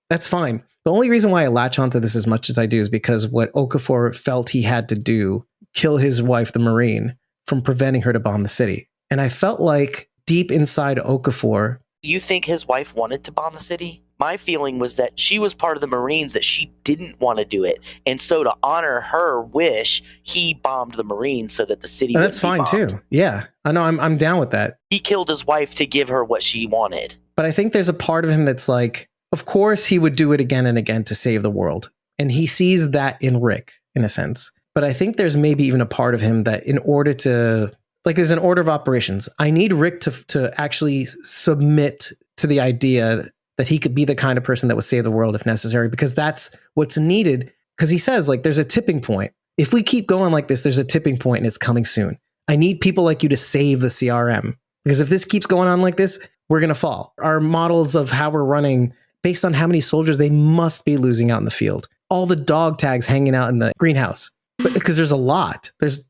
that's fine. The only reason why I latch onto this as much as I do is because what Okafor felt he had to do, kill his wife, the Marine, from preventing her to bomb the city. And I felt like deep inside Okafor, You think his wife wanted to bomb the city? My feeling was that she was part of the Marines, that she didn't want to do it. And so to honor her wish, he bombed the Marines so that the city and that's wouldn't be fine bombed. too. Yeah, I know. I'm down with that. He killed his wife to give her what she wanted. But I think there's a part of him that's like, of course he would do it again and again to save the world. And he sees that in Rick, in a sense. But I think there's maybe even a part of him that in order to, like, there's an order of operations. I need Rick to actually submit to the idea that he could be the kind of person that would save the world if necessary, because that's what's needed. Because he says, like, there's a tipping point. If we keep going like this, there's a tipping point and it's coming soon. I need people like you to save the CRM. Because if this keeps going on like this, we're going to fall. Our models of how we're running, based on how many soldiers they must be losing out in the field. All the dog tags hanging out in the greenhouse. Because there's a lot. There's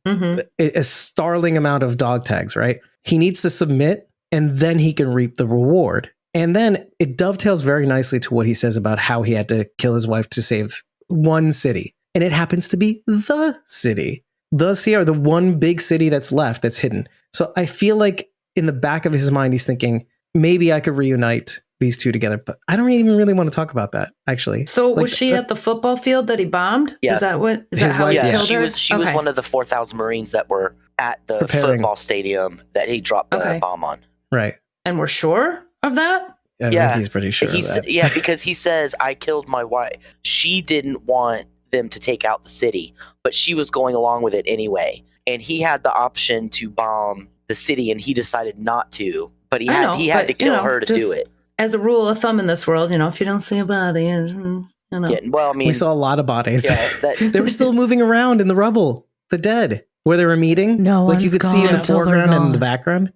a startling amount of dog tags, right? He needs to submit and then he can reap the reward. And then it dovetails very nicely to what he says about how he had to kill his wife to save one city. And it happens to be the city, the Sierra, the one big city that's left that's hidden. So I feel like in the back of his mind, he's thinking, maybe I could reunite these two together. But I don't even really want to talk about that, actually. So Like, was she at the football field that he bombed? Yeah. Is that His how wife, he yeah. killed She her? was one of the 4,000 Marines that were at the Preparing. football stadium that he dropped the bomb on. Right. And we're sure of that? I think he's pretty sure of that. Yeah, because he says, I killed my wife. She didn't want them to take out the city, but she was going along with it anyway. And he had the option to bomb the city, and he decided not to. But he had to kill her to do it. As a rule of thumb in this world, if you don't see a body, Yeah, well, I mean, We saw a lot of bodies. yeah, They were still moving around in the rubble, the dead, where they were meeting. No like you one's could see in gone the until they're foreground and in the gone. background.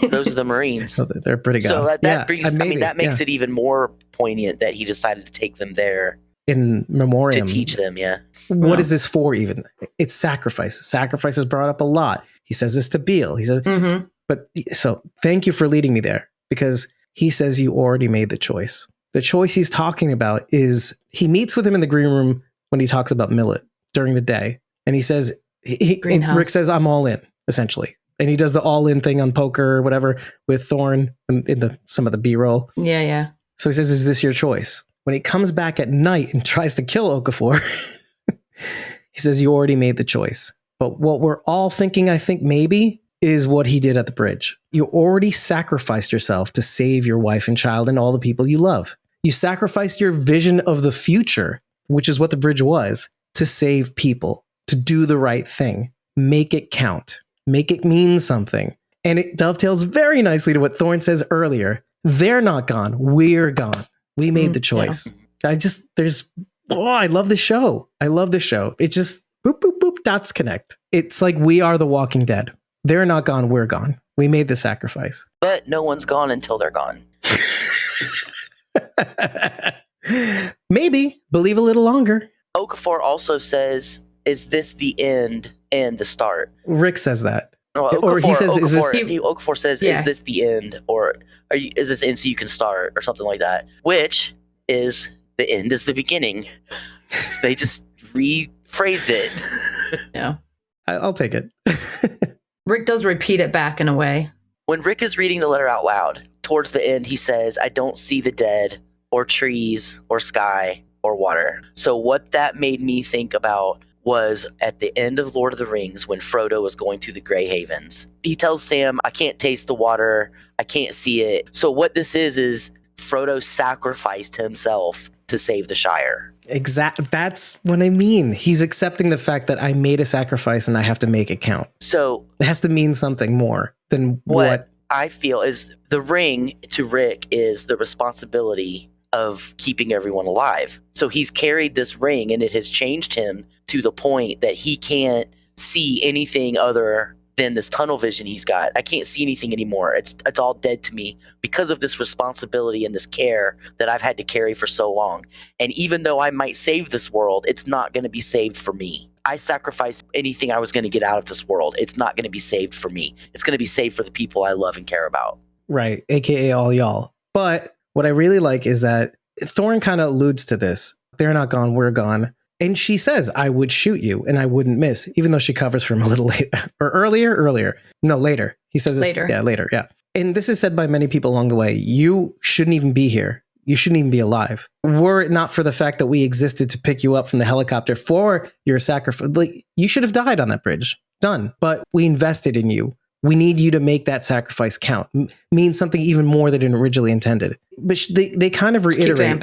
those are the Marines. So they're pretty good. So that maybe, that makes it even more poignant that he decided to take them there in memoriam to teach them. Yeah. What is this for? Even it's sacrifice. Sacrifice is brought up a lot. He says this to Beale. He says, but so thank you for leading me there, because he says you already made the choice. The choice he's talking about is he meets with him in the green room when he talks about Millet during the day, and he says and Rick says, I'm all in, essentially. And he does the all in thing on poker or whatever with Thorne in some of the B-roll. Yeah. So he says, is this your choice? When he comes back at night and tries to kill Okafor, he says, you already made the choice. But what we're all thinking, I think maybe, is what he did at the bridge. You already sacrificed yourself to save your wife and child and all the people you love. You sacrificed your vision of the future, which is what the bridge was, to save people, to do the right thing. Make it count. Make it mean something. And it dovetails very nicely to what Thorne says earlier. They're not gone. We're gone. We made the choice. Yeah. I love the show. I love the show. It just, boop, boop, boop, dots connect. It's like we are the Walking Dead. They're not gone. We're gone. We made the sacrifice. But no one's gone until they're gone. Maybe. Believe a little longer. Okafor also says, is this the end and the start? Rick says that. No, Or he says, is this... Okafor says, is this the end? Or is this the end so you can start? Or something like that. Which is, the end is the beginning. They just rephrased it. Yeah. I'll take it. Rick does repeat it back in a way. When Rick is reading the letter out loud, towards the end, he says, I don't see the dead, or trees, or sky, or water. So what that made me think about was at the end of Lord of the Rings when Frodo was going through the Grey Havens. He tells Sam, I can't taste the water, I can't see it. So what this is Frodo sacrificed himself to save the Shire. Exactly. That's what I mean. He's accepting the fact that I made a sacrifice and I have to make it count. So it has to mean something more than what I feel is the ring to Rick is the responsibility of keeping everyone alive. So he's carried this ring and it has changed him to the point that he can't see anything other than this tunnel vision he's got. I can't see anything anymore. It's all dead to me because of this responsibility and this care that I've had to carry for so long. And even though I might save this world, it's not going to be saved for me. I sacrificed anything I was going to get out of this world. It's not going to be saved for me. It's going to be saved for the people I love and care about. Right. AKA all y'all. But what I really like is that Thorne kind of alludes to this. They're not gone. We're gone. And she says, I would shoot you and I wouldn't miss, even though she covers for him a little later or earlier. No, later. He says this, Later. Yeah, later. Yeah. And this is said by many people along the way. You shouldn't even be here. You shouldn't even be alive. Were it not for the fact that we existed to pick you up from the helicopter for your sacrifice, like, you should have died on that bridge. Done. But we invested in you. We need you to make that sacrifice count. Means something even more than it originally intended. But they kind of reiterate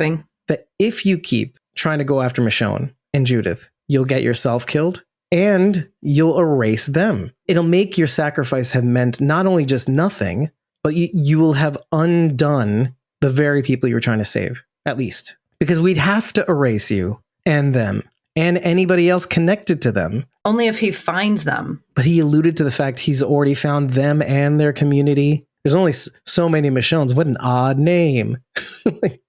that if you keep trying to go after Michonne and Judith, you'll get yourself killed and you'll erase them. It'll make your sacrifice have meant not only just nothing, but you will have undone the very people you were trying to save, at least. Because we'd have to erase you and them and anybody else connected to them. Only if he finds them. But he alluded to the fact he's already found them and their community. There's only so many Michonnes. What an odd name. Like,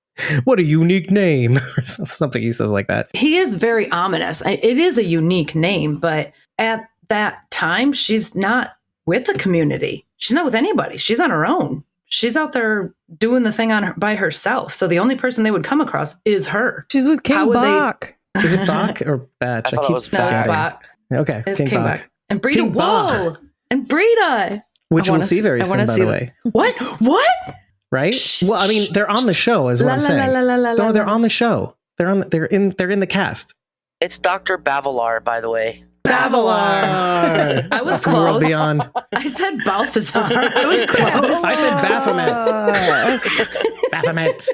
what a unique name. Or something he says like that. He is very ominous. It is a unique name, but at that time, she's not with a community. She's not with anybody. She's on her own. She's out there doing the thing by herself. So the only person they would come across is her. She's with King Bach. Is it Bach or Batch? I thought it was No, it's Bach. Okay, It's King Bach. And Brita, King whoa! And Brita! Which we'll see very soon, by the way. What? Right? Well, I mean, they're on the show, is what I'm saying. No, they're on the show. They're in the cast. It's Dr. Bavelar, by the way. Bavelar. I was From World close. Beyond. I said Balthazar. I was close. I said Baphomet. Baphomet.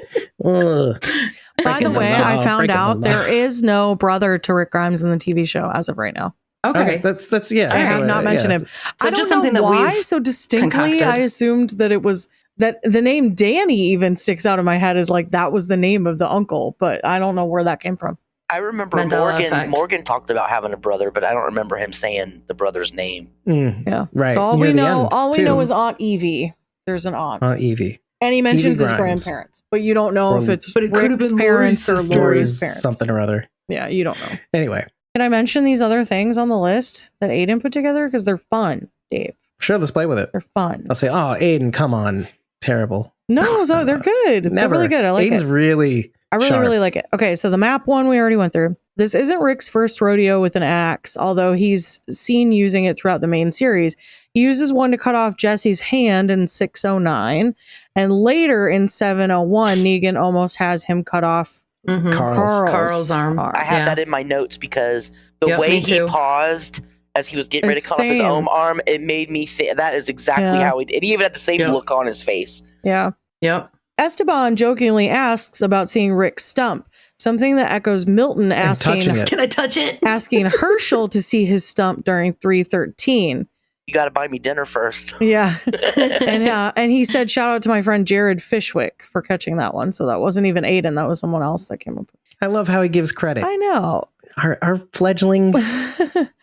By the way, I found out there is no brother to Rick Grimes in the TV show as of right now. Okay. That's yeah. I have not mentioned him. So I don't just know something that why we've so distinctly. concocted. I assumed that it was that the name Danny even sticks out in my head as like that was the name of the uncle, but I don't know where that came from. I remember Mandela effect. Morgan talked about having a brother, but I don't remember him saying the brother's name. Yeah, right. So all Near we the know, end, is Aunt Evie. There's an aunt. Aunt Evie. And he mentions his Evie Grimes. grandparents, but you don't know if it's But it could have Rick's been parents or Lori's Lori's Stories, parents. something or other. Yeah, you don't know. Anyway, Can I mention these other things on the list that Aiden put together? Because they're fun, Dave. sure, let's play with it. They're fun. I'll say, oh, Aiden, come on. Terrible. No, so they're good. They're Never. really good. I like Aiden's it. really I really, sharp. really like it. Okay, so the map one we already went through. This isn't Rick's first rodeo with an axe, although he's seen using it throughout the main series. He uses one to cut off Jesse's hand in 609, and later in 701, Negan almost has him cut off Mhm. Carl's arm. I have that in my notes because the Yep, way me he too. paused as he was getting ready to cut off his Same. own arm, it made me think that is exactly Yeah. how he did. He even had the same Yep. look on his face. Yeah. Yep. Esteban jokingly asks about seeing Rick's stump, something that echoes Milton And touching asking it. Can I touch it? asking Herschel to see his stump during 313. You got to buy me dinner first. Yeah. And he said, shout out to my friend Jared Fishwick for catching that one. So that wasn't even Aiden. That was someone else that came up with it. I love how he gives credit. I know. Our fledgling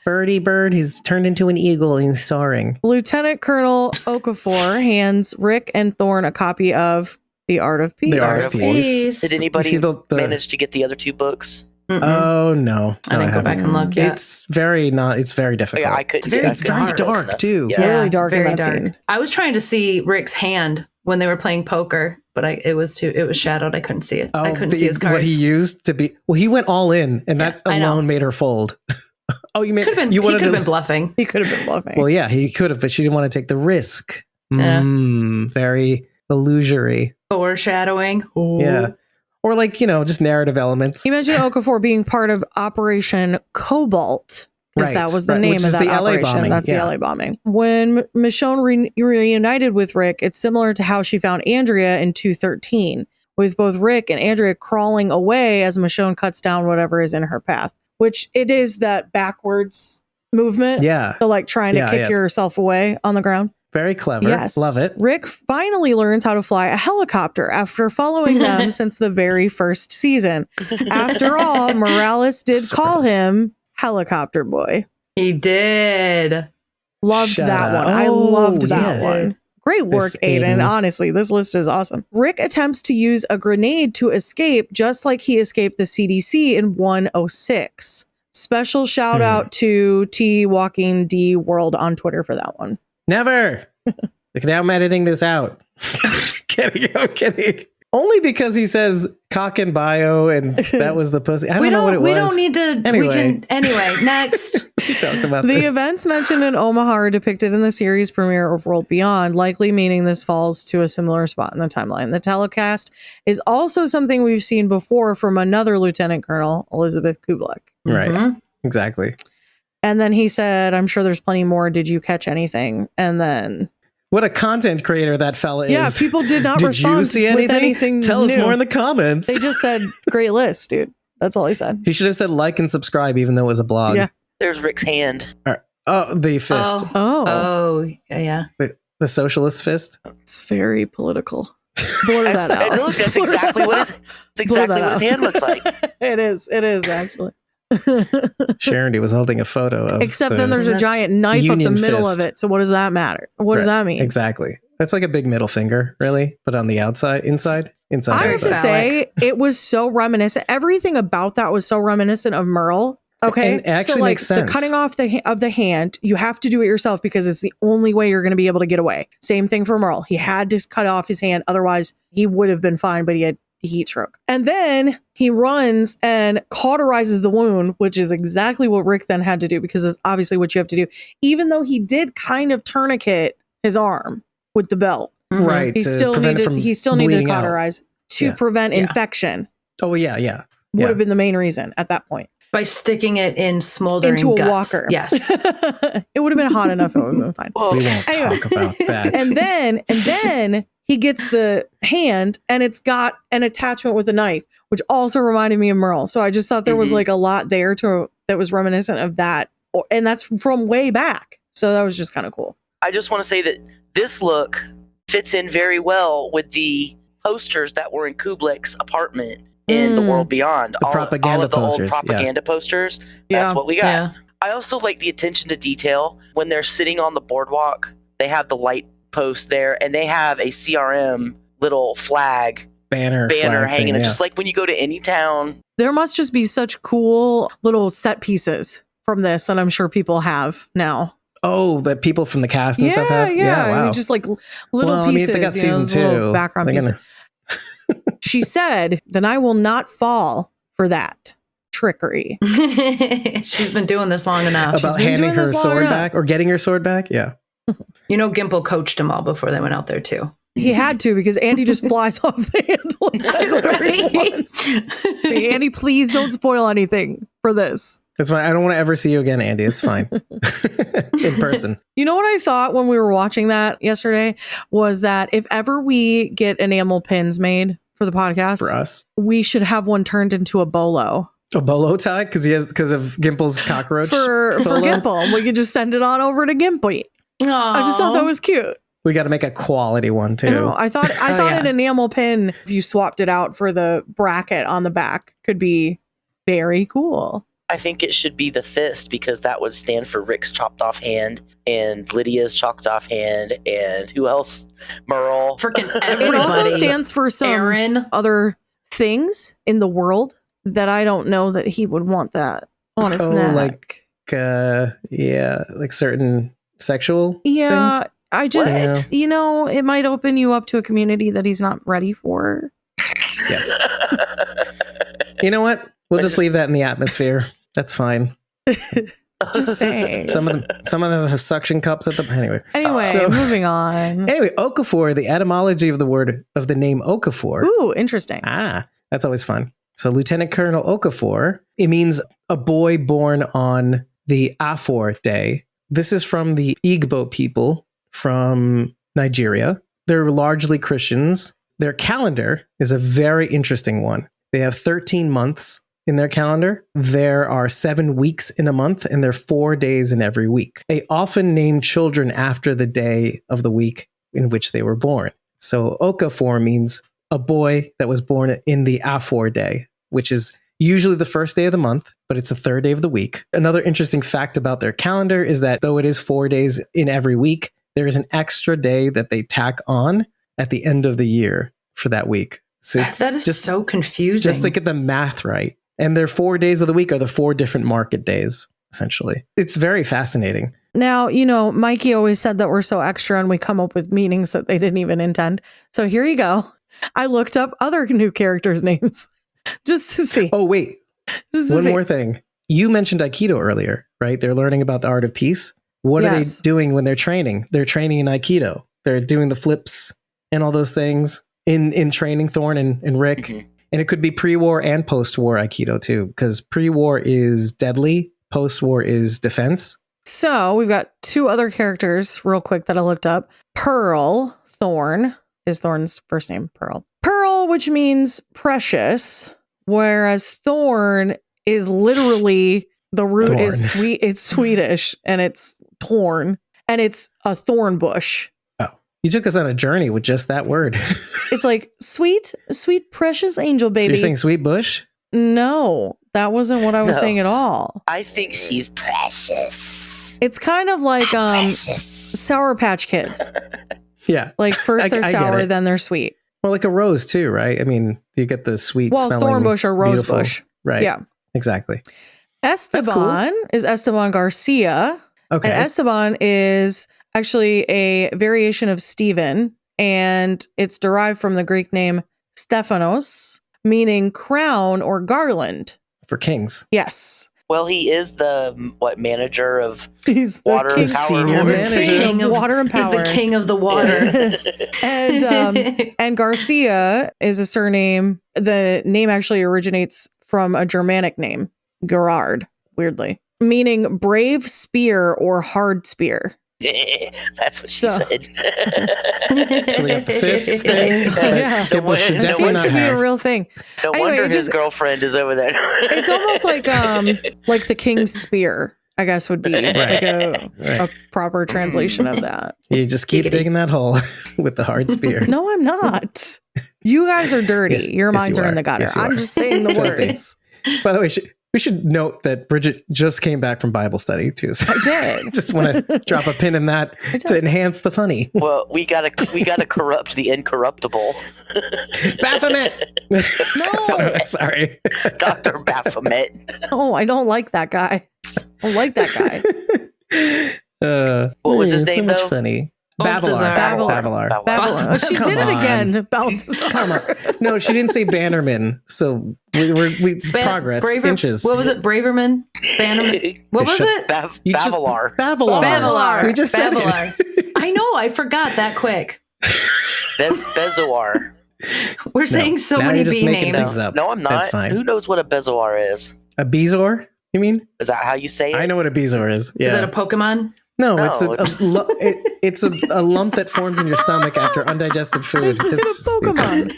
birdie bird, he's turned into an eagle and he's soaring. Lieutenant Colonel Okafor hands Rick and Thorne a copy of The Art of Peace. The Art of Peace. Did anybody see the- manage to get the other two books? Mm-mm. Oh no. I didn't go back and look yet. It's very difficult. Yeah, I couldn't. It's very I couldn't dark, close enough. too. It's Yeah. really dark in very that scene. I was trying to see Rick's hand when they were playing poker, but it was shadowed. I couldn't see it. I couldn't see his cards. What he used to be, well, he went all in, and that I know. alone made her fold. Oh, you mean Could have been, you he wanted could have to? been bluffing. He could have been bluffing. Well, yeah, he could have, but she didn't want to take the risk. Yeah. Very illusory. Foreshadowing. Ooh. Yeah, or like just narrative elements. He mentioned Okafor being part of Operation Cobalt. Because Right, that was the right, name which of is that the LA operation. bombing, That's yeah. the LA bombing. When Michonne reunited with Rick, it's similar to how she found Andrea in 213, with both Rick and Andrea crawling away as Michonne cuts down whatever is in her path. Which it is that backwards movement. Yeah, So like trying to Yeah, kick yeah. yourself away on the ground. very clever. Yes. Love it. Rick finally learns how to fly a helicopter after following them since the very first season. After all, Morales did call him Helicopter Boy. He did. Loved Shut that up. one. I Oh, loved that yeah. one. Great work, This Aiden. Aiden. Honestly, this list is awesome. Rick attempts to use a grenade to escape, just like he escaped the CDC in 106. Special shout out to T Walking D World on Twitter for that one. Never. Look at how I'm editing this out. Kidding. I'm kidding. Only because he says cock and bio and that was the pussy. I don't know what it was. We don't need to. Anyway. Anyway, next. We talked about The this. events mentioned in Omaha are depicted in the series premiere of World Beyond, likely meaning this falls to a similar spot in the timeline. The telecast is also something we've seen before from another Lieutenant Colonel, Elizabeth Kublek. Right. Mhm. Exactly. And then he said, I'm sure there's plenty more. Did you catch anything? And then, What a content creator that fella is. yeah, people did not Did respond you see with anything Tell us new. more in the comments. They just said, great list, dude. That's all he said. He should have said like and subscribe, even though it was a blog. Yeah. There's Rick's hand. Oh, the fist. Oh, Yeah. The socialist fist. it's very political. Blur that out. Look, that's exactly what his hand looks like. It is actually. Sharon was holding a photo of. Except then there's a That's giant knife up the Union middle fist. of it. So what does that matter? What does Right. that mean? Exactly. That's like a big middle finger, really, but on the inside. I have to outside. say, it was so reminiscent. Everything about that was so reminiscent of Merle. Okay, And it actually so like makes sense. the cutting off of the hand, you have to do it yourself because it's the only way you're going to be able to get away. Same thing for Merle. He had to cut off his hand, otherwise he would have been fine. But he had heat stroke, and then he runs and cauterizes the wound, which is exactly what Rick then had to do because it's obviously what you have to do. Even though he did kind of tourniquet his arm with the belt, Right. he to still prevent it needed from he still needed to bleeding out. cauterize to Yeah. prevent Yeah. infection. Oh, yeah. Would have been the main reason at that point. By sticking it in smoldering Into a guts. walker. Yes. It would have been hot enough. It would have been fine. Well, We won't Anyway. talk about that. And then he gets the hand and it's got an attachment with a knife, which also reminded me of Merle. So I just thought there was like a lot there that was reminiscent of that. And that's from way back. So that was just kind of cool. I just want to say that this look fits in very well with the posters that were in Kublek's apartment in The World Beyond. The propaganda all of the posters, old propaganda posters. That's what we got. Yeah. I also like the attention to detail when they're sitting on the boardwalk. They have the light post there, and they have a CRM little flag banner flag hanging. thing, And yeah. just like when you go to any town, There must just be such cool little set pieces from this that I'm sure people have now. Oh, the people from the cast and stuff have? Yeah. I wow. mean, just like little Well, I mean, pieces. if they got you know, season those little 2, background they're pieces. gonna- She said, then I will not fall for that trickery. She's been doing this long enough. about been handing doing her this long sword enough. back or getting her sword back. Yeah. You know, Gimple coached them all before they went out there too. He had to because Andy just flies off the handle and says whatever he wants. Hey, Andy, please don't spoil anything for this. That's why I don't want to ever see you again, Andy. It's fine. In person. You know what I thought when we were watching that yesterday was that if ever we get enamel pins made for the podcast, For us. we should have one turned into a bolo. A bolo tie? Because of Gimple's cockroach. For bolo? Gimple. We could just send it on over to Gimpy. I just thought that was cute. We got to make a quality one too. I know. I thought yeah. an enamel pin, if you swapped it out for the bracket on the back, could be very cool. I think it should be the fist because that would stand for Rick's chopped off hand and Lydia's chopped off hand and who else? Merle. Freaking It everybody. also stands for some Aaron. other things in the world that I don't know that he would want that on his neck. like certain sexual Yeah, things. I just, it might open you up to a community that he's not ready for. You know what? We'll I just just- leave that in the atmosphere. That's fine. Just saying. Some of them have suction cups at the anyway. Anyway, So- moving on. Anyway, Okafor, the etymology of the name Okafor. Ooh, interesting. That's always fun. So Lieutenant Colonel Okafor, it means a boy born on the Afor day. This is from the Igbo people from Nigeria. They're largely Christians. Their calendar is a very interesting one. They have 13 months in their calendar. There are 7 weeks in a month, and there are 4 days in every week. They often name children after the day of the week in which they were born. So Okafor means a boy that was born in the Afor day, which is usually the first day of the month, but it's the third day of the week. Another interesting fact about their calendar is that though it is 4 days in every week, there is an extra day that they tack on at the end of the year for that week. So That is so confusing. just to get the math right. And their 4 days of the week are the 4 different market days, essentially. It's very fascinating. Now, Mikey always said that we're so extra and we come up with meanings that they didn't even intend. So here you go. I looked up other new characters' names just to see. Oh, wait. Just to One see. more thing. You mentioned Aikido earlier, right? They're learning about the art of peace. What are they Yes. doing when they're training? They're training in Aikido. They're doing the flips and all those things in training Thorn and Rick. Mhm. And it could be pre-war and post-war Aikido too, because pre-war is deadly, post-war is defense. So we've got two other characters real quick that I looked up. Pearl, Thorn is Thorn's first name, Pearl. Pearl, which means precious, whereas Thorn is literally the root Thorn. is sweet. It's Swedish and it's torn and it's a thorn bush. Oh, you took us on a journey with just that word. It's like sweet, precious angel So baby. you're saying sweet bush? No, that wasn't what I was No. saying at all. I think she's precious. It's kind of like Precious. Sour Patch Kids. Yeah. Like first they're I get sour, it. then they're sweet. Well, like a rose too, right? I mean, you get the sweet Well, smelling thorn bush or rose beautiful- bush. Right. Yeah. Exactly. Esteban is Esteban Garcia. Okay. And Esteban is actually a variation of Stephen, and it's derived from the Greek name Stephanos, meaning crown or garland. For kings. Yes. Well, he is the manager of He's the Water king, and Power Senior Lord. manager. King of water and He's power. the king of the water. and Garcia is a surname. The name actually originates from a Germanic name, Gerard, weirdly, meaning brave spear or hard spear. That's what So- she said. So we got the fist thing Yeah. that people should It No definitely seems not to be have. a real thing. No Anyway, wonder it his just- girlfriend is over there. It's almost like the king's spear, I guess would be like a Right. proper translation of that. You just keep Giggity. digging that hole with the hard spear. No, I'm not. You guys are dirty. Yes, Your yes, minds you are in are. the gutter. Yes, you I'm are. just saying the Filthy. words. By the way, we should note that Bridget just came back from Bible study too. So I did. just want to drop a pin in that I did. to enhance the funny. Well, we gotta corrupt the incorruptible, Baphomet. No. Sorry. Dr. Baphomet. Oh, I don't like that guy. I don't like that guy. What was his so name, much though? funny. Balthazar. Bavelar. Babylon. Oh, she Come did it on. again. Balthazar. Come on. No, she didn't say Bannerman. So it's progress. Inches. What was it? Braverman? Bannerman? What was Shut- it? You just- Bavelar. Bavelar. Bavelar. We just said Bavelar. it. I know. I forgot that quick. Bezoar. We're saying so now many you're just B making names. things up. No, I'm not. That's fine. Who knows what a Bezoar is? A Bezor? You mean? Is that how you say it? I know what a Bezor is. Yeah. Is that a Pokemon? No, No, it's a lump that forms in your stomach after undigested food. It's a Pokemon.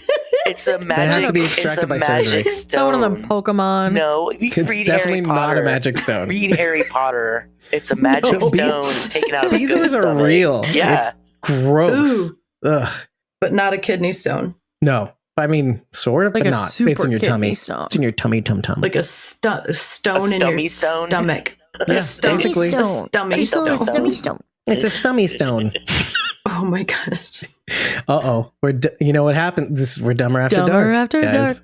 It's a has magic. to be It's extracted a by magic surgery. It's not one of them stone. Pokemon. No, you It's read definitely Harry not a Potter. magic stone. Read Harry Potter. It's a magic No. stone taken out of a Bezors goat's are stomach. real. Yeah. It's gross. Ugh. But not a kidney stone. No. I mean, sort of, Like but a not. super It's in your kidney tummy. stone. It's in your tummy, tum. Like a stone in your stummy stone? stomach. Yeah, Stummy basically. A stummy Stone. stone. stone. It's a stummy stone. Oh my gosh. Uh-oh. You know what happened? We're dumber after Dumber dark. after guys.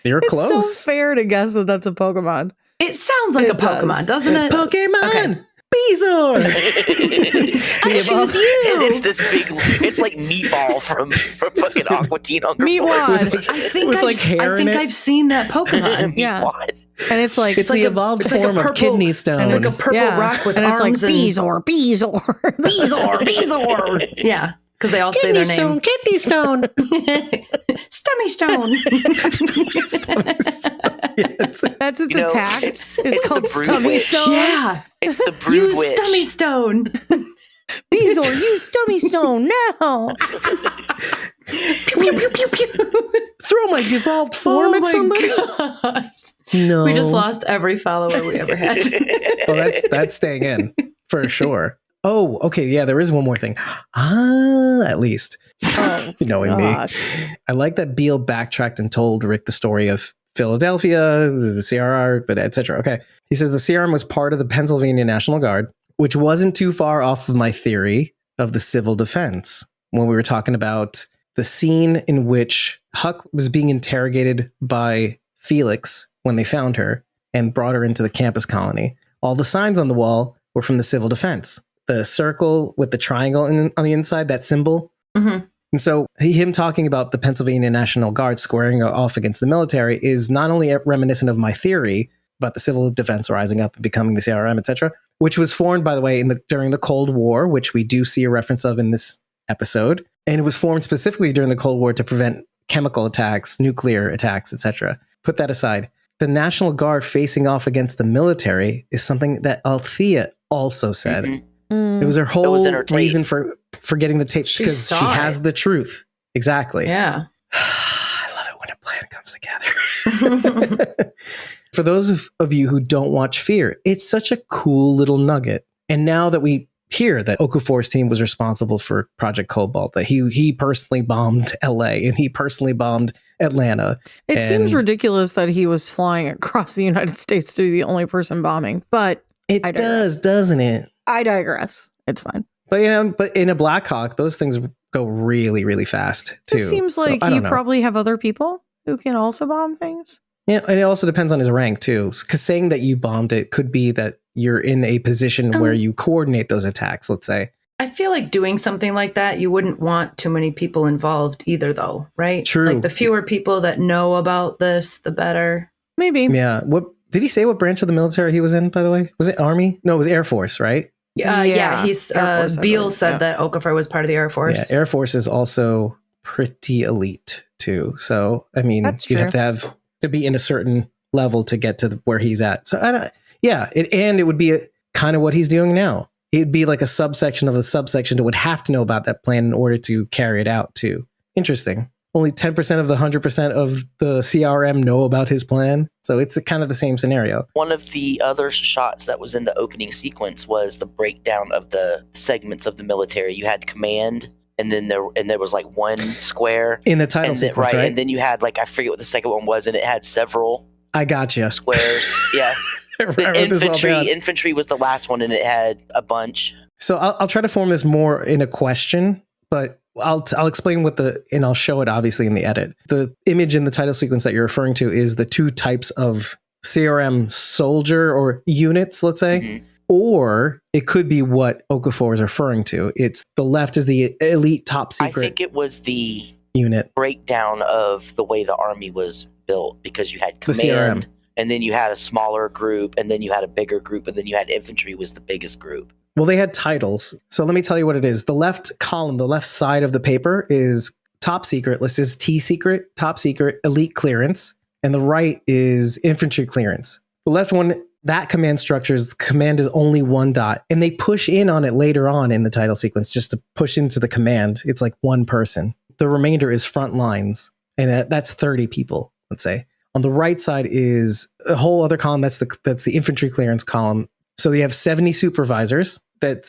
You're It's close. so fair to guess that that's a Pokemon. It sounds like It a Pokemon, does. doesn't it? Pokemon! Okay. Bezor! I choose you. And it's this big. It's like meatball from fucking Aqua Teen Hunger Meatwad. Force. I think With, like, hair in it? I've seen that Pokemon. Yeah. Meatwad. And it's like It's like the a- evolved it's like a form of purple- kidney and stones. It's like a purple rock with and it's like arms and- Bezor, Bezor. Bezor. Yeah, because they all say their name. Kidney stone. Stummy stone. Yes. That's its You know, attack. it's It's called the brood Stummy witch. Stone. Yeah. It's the brood You witch. stummy stone. Bezor, use Stummy Stone now. Pew, pew, pew, pew, pew. Throw my devolved form Oh at my somebody? gosh. No. We just lost every follower we ever had. Oh, that's staying in for sure. Oh, okay. Yeah, there is one more thing. At least. Oh, Knowing me. gosh. I like that Beale backtracked and told Rick the story of Philadelphia, the CRR, but etc. Okay. He says the CRM was part of the Pennsylvania National Guard, which wasn't too far off of my theory of the civil defense when we were talking about the scene in which Huck was being interrogated by Felix when they found her and brought her into the campus colony. All the signs on the wall were from the civil defense. the circle with the triangle on the inside, that symbol. Mm-hmm. And so him talking about the Pennsylvania National Guard squaring off against the military is not only reminiscent of my theory about the civil defense rising up and becoming the CRM, etc., which was formed, by the way, during the Cold War, which we do see a reference of in this episode. And it was formed specifically during the Cold War to prevent chemical attacks, nuclear attacks, etc. Put that aside. The National Guard facing off against the military is something that Althea also said. Mhm. It was her whole in her tape. reason for getting the tape, She because she saw has it. the truth. Exactly. Yeah. I love it when a plan comes together. For those of you who don't watch Fear, it's such a cool little nugget. And now that we hear that Okafor's team was responsible for Project Cobalt, that he personally bombed LA and he personally bombed Atlanta. It seems And ridiculous that he was flying across the United States to be the only person bombing, but It I digress. does, doesn't it? I digress. It's fine. But but in a Black Hawk, those things go really, really fast too. It seems So, like I you don't know. probably have other people who can also bomb things. Yeah, and it also depends on his rank too. Because saying that you bombed it could be that you're in a position where you coordinate those attacks, let's say. I feel like doing something like that, you wouldn't want too many people involved either, though, right? True. Like the fewer people that know about this, the better. Maybe. Yeah. What did he say? What branch of the military he was in? By the way, was it Army? No, it was Air Force, right? Yeah, he's Air Force, I Beale believe, said yeah. that Okafor was part of the Air Force. Yeah, Air Force is also pretty elite too. So I mean, That's you'd have true. to have to be in a certain level to get to where he's at. So I don't. Yeah, it would be kind of what he's doing now. It'd be like a subsection of the subsection that would have to know about that plan in order to carry it out too. Interesting. Only 10% of the 100% of the CRM know about his plan. So it's kind of the same scenario. One of the other shots that was in the opening sequence was the breakdown of the segments of the military. You had command, and then there was like one square. In the title And then, sequence, right? And then you had like, I forget what the second one was, and it had several I gotcha. squares. Yeah. I The wrote this all down. infantry was the last one, and it had a bunch. So I'll try to form this more in a question, but I'll explain and I'll show it obviously in the edit. The image in the title sequence that you're referring to is the two types of CRM soldier or units, let's say, Mhm. or it could be what Okafor is referring to. It's the left is the elite top I secret think it was the unit. breakdown of the way the army was built, because you had The command, CRM. and then you had a smaller group, and then you had a bigger group, and then you had infantry was the biggest group. Well, they had titles. So let me tell you what it is. The left column, the left side of the paper is top secret, listed as T secret, top secret, elite clearance. And the right is infantry clearance. The left one, that command structure is command is only one dot. And they push in on it later on in the title sequence just to push into the command. It's like one person. The remainder is front lines. And that's 30 people, let's say. On the right side is a whole other column. That's the infantry clearance column. So you have 70 supervisors. It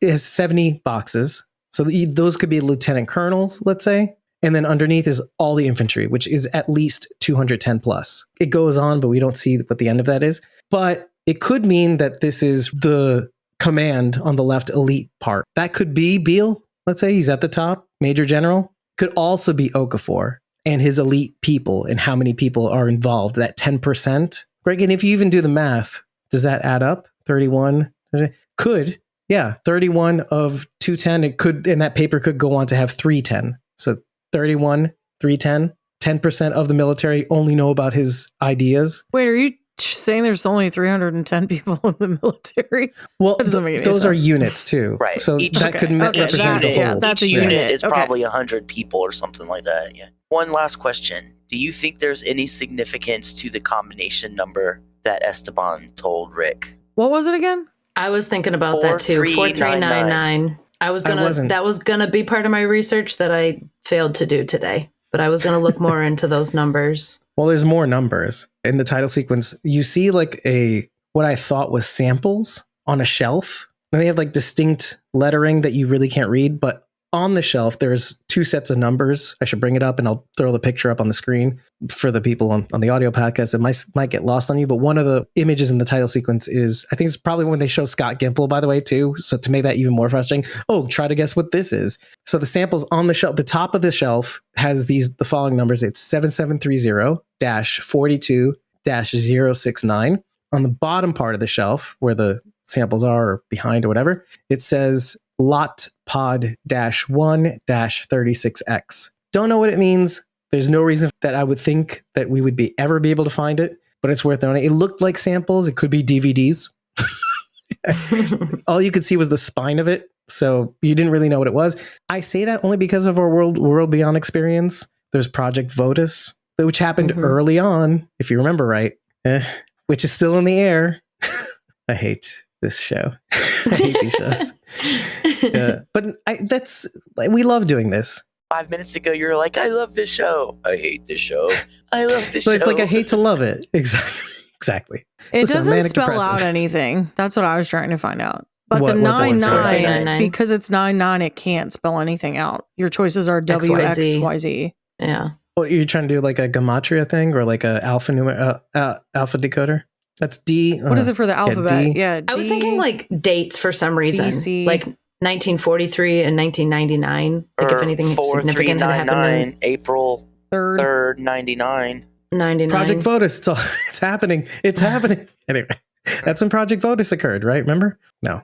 has 70 boxes. So those could be lieutenant colonels, let's say. And then underneath is all the infantry, which is at least 210 plus. It goes on, but we don't see what the end of that is. But it could mean that this is the command on the left elite part. That could be Beale. Let's say he's at the top, Major General. Could also be Okafor and his elite people and how many people are involved. That 10%. Greg, and if you even do the math, does that add up? 31? Could. Yeah, 31 of 210. It could, and that paper could go on to have 310. So 31, 310, 10% of the military only know about his ideas. Wait, are you saying there's only 310 people in the military? Well, That doesn't make any those are sense. units too. Right. So Each- that could okay, represent the unit, whole. yeah, that's a each unit. unit is Okay. probably 100 people or something like that. Yeah. One last question. Do you think there's any significance to the combination number that Esteban told Rick? What was it again? I was thinking about that too. 4399. That was gonna be part of my research that I failed to do today. But I was gonna look more into those numbers. Well, there's more numbers in the title sequence. You see like what I thought was samples on a shelf. And they have like distinct lettering that you really can't read, but on the shelf, there's two sets of numbers. I should bring it up and I'll throw the picture up on the screen for the people on the audio podcast. It might get lost on you, but one of the images in the title sequence is, I think it's probably when they show Scott Gimple, by the way, too. So to make that even more frustrating, try to guess what this is. So the samples on the shelf, the top of the shelf has the following numbers. It's 7730-42-069. On the bottom part of the shelf, where the samples are or behind or whatever. It says lot pod -1-36X. Don't know what it means. There's no reason that I would think that we would ever be able to find it, but it's worth knowing. It looked like samples. It could be DVDs. All you could see was the spine of it, so you didn't really know what it was. I say that only because of our World Beyond experience. There's Project Votus, which happened early on, if you remember right, which is still in the air. I hate this show. I hate these shows. But we love doing this. 5 minutes ago, you were like, I love this show. I hate this show. I love this show. So it's like I hate to love it. Exactly. It Listen, doesn't manic spell depressive. out anything. That's what I was trying to find out. But What the does it say? 99, because it's 99, it can't spell anything out. Your choices are W, X, Y, Z. Yeah. Well, you're trying to do like a gematria thing or like a alpha decoder? That's D. What is it for the alphabet? D. Yeah, I was thinking like dates for some reason. BC. Like 1943 and 1999. Like if anything significant had happened in April 3rd. 3rd, 99. 99. Project Votus. It's happening. It's happening. Anyway, that's when Project Votus occurred, right? Remember? No.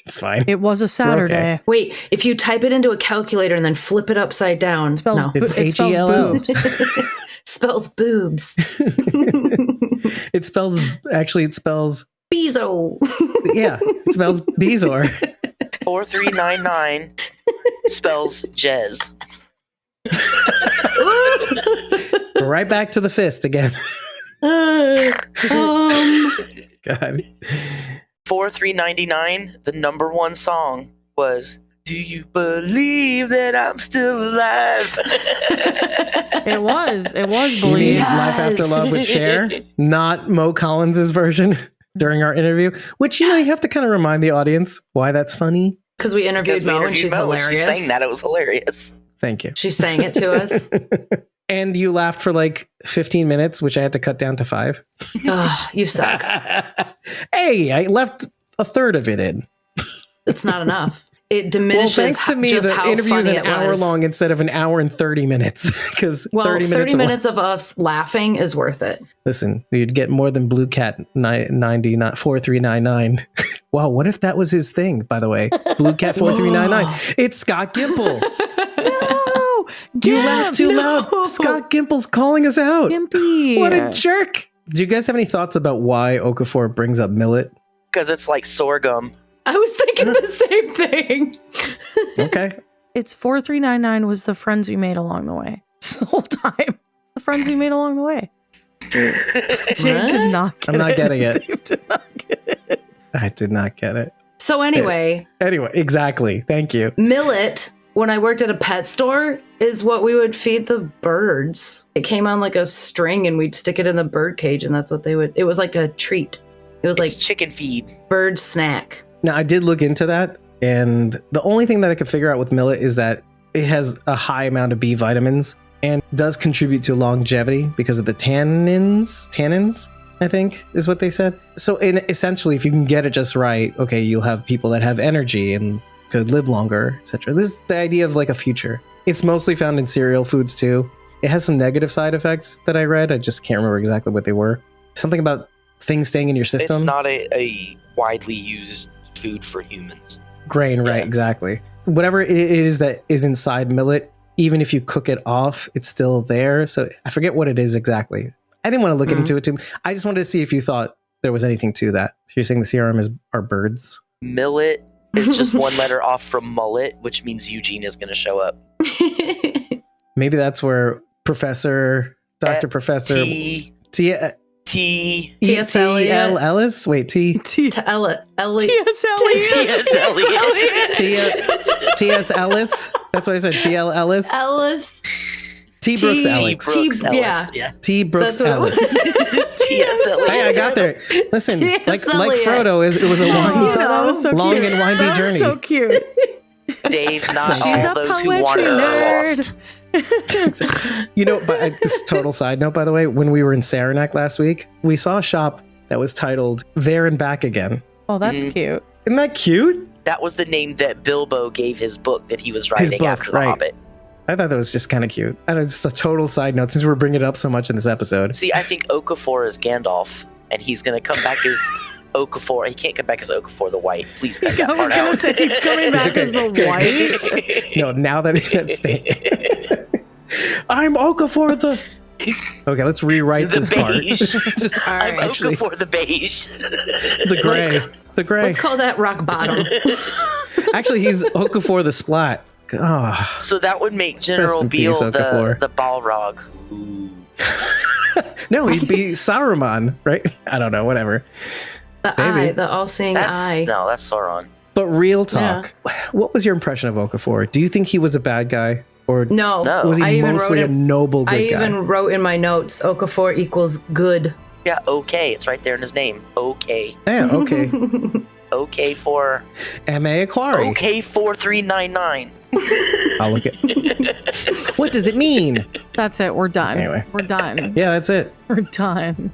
It's fine. It was a Saturday. Okay. Wait, if you type it into a calculator and then flip it upside down, Spells no. It's it spells HELL. boobs. spells boobs. It spells Bezo. yeah, it spells Bezor. 4399 spells Jez. We're right back to the fist again. God. 4399, the number one song was Do You Believe That I'm Still Alive? It was You mean believe. Life After Love with Cher, not Mo Collins's version during our interview, which, you have to kind of remind the audience why that's funny. Because we interviewed Mo and she's Mo, and hilarious. She sang that. It was hilarious. Thank you. She sang it to us. And you laughed for like 15 minutes, which I had to cut down to 5. Oh, you suck. Hey, I left a third of it in. It's not enough. It Well, diminishes thanks to me, just the how interview is funny an it hour was. long instead of an hour and 30 minutes. Because 30 minutes of us laughing is worth it. Listen, you'd get more than Blue Cat 4399. Wow, what if that was his thing, by the way? Blue Cat 4399. It's Scott Gimple. No, You laughed too loud. Scott Gimple's calling us out. Gimpy. What a jerk. Do you guys have any thoughts about why Okafor brings up millet? Because it's like sorghum. I was thinking the same thing. Okay. It's 4399 was the friends we made along the way. The whole time. It's the friends we made along the way. Dave did not get it. I'm not getting it. Dave did not get it. I did not get it. So anyway, Exactly. Thank you. millet, when I worked at a pet store, is what we would feed the birds. It came on like a string and we'd stick it in the bird cage and that's what it was like a treat. It was It's like chicken feed. bird snack. Now, I did look into that, and the only thing that I could figure out with millet is that it has a high amount of B vitamins and does contribute to longevity because of the tannins, I think is what they said. So essentially, if you can get it just right, okay, you'll have people that have energy and could live longer, etc. This is the idea of like a future. It's mostly found in cereal foods too. It has some negative side effects that I read. I just can't remember exactly what they were. Something about things staying in your system. It's not a widely used food for humans. Grain, right, Yeah. exactly. Whatever it is that is inside millet, even if you cook it off, it's still there. So I forget what it is exactly. I didn't want to look into it too. I just wanted to see if you thought there was anything to that. So you're saying the CRM are birds? Millet is just one letter off from mullet, which means Eugene is going to show up. Maybe that's where Professor T.S. Eliot. T.L. Ellis? Wait, T.S. T.S. T.S. Ellis? That's what I said, T.L. Ellis? Ellis. T. Brooks Ellis. Brooks Ellis. yeah. T. Brooks That's what it Ellis. T.S. Eliot. Hey, I got there. Listen, T.S. like Eliot. Frodo, it was a Oh, that was so long cute. and windy That was journey. so cute. Dave, not She's all a those who poetry wander are nerd. lost. But this is total side note, by the way, when we were in Saranac last week, we saw a shop that was titled There and Back Again. Oh, that's Mhm. cute. Isn't that cute? That was the name that Bilbo gave his book that he was writing book, after The right. Hobbit. I thought that was just kind of cute. I know, just a total side note since we're bringing it up so much in this episode. See, I think Okafor is Gandalf, and he's going to come back as Okafor. He can't come back as Okafor the White. Please cut that I was part gonna out. say he's coming back as the white. No, now that it's stated. I'm Okafor the... Okay, let's rewrite The this part. beige. Just, All I'm right. actually- Okafor the beige. the gray. The gray. Let's call that rock bottom. Actually, he's Okafor the Splat. Oh. So that would make Rest General in Beale peace, Okafor. the Balrog. No, he'd be Saruman, right? I don't know, whatever. The Maybe. eye, the all-seeing eye. That's Sauron. But real talk, what was your impression of Okafor? Do you think he was a bad guy? Or No, No. was I he even mostly a wrote noble good I guy? even wrote in my notes, Okafor equals good. Yeah, okay. It's right there in his name. Okay. Yeah, okay. Okay for M.A. Aquari. okay 4399. I'll look at... What does it mean? That's it. We're done. Anyway. We're done. Yeah, that's it. We're done.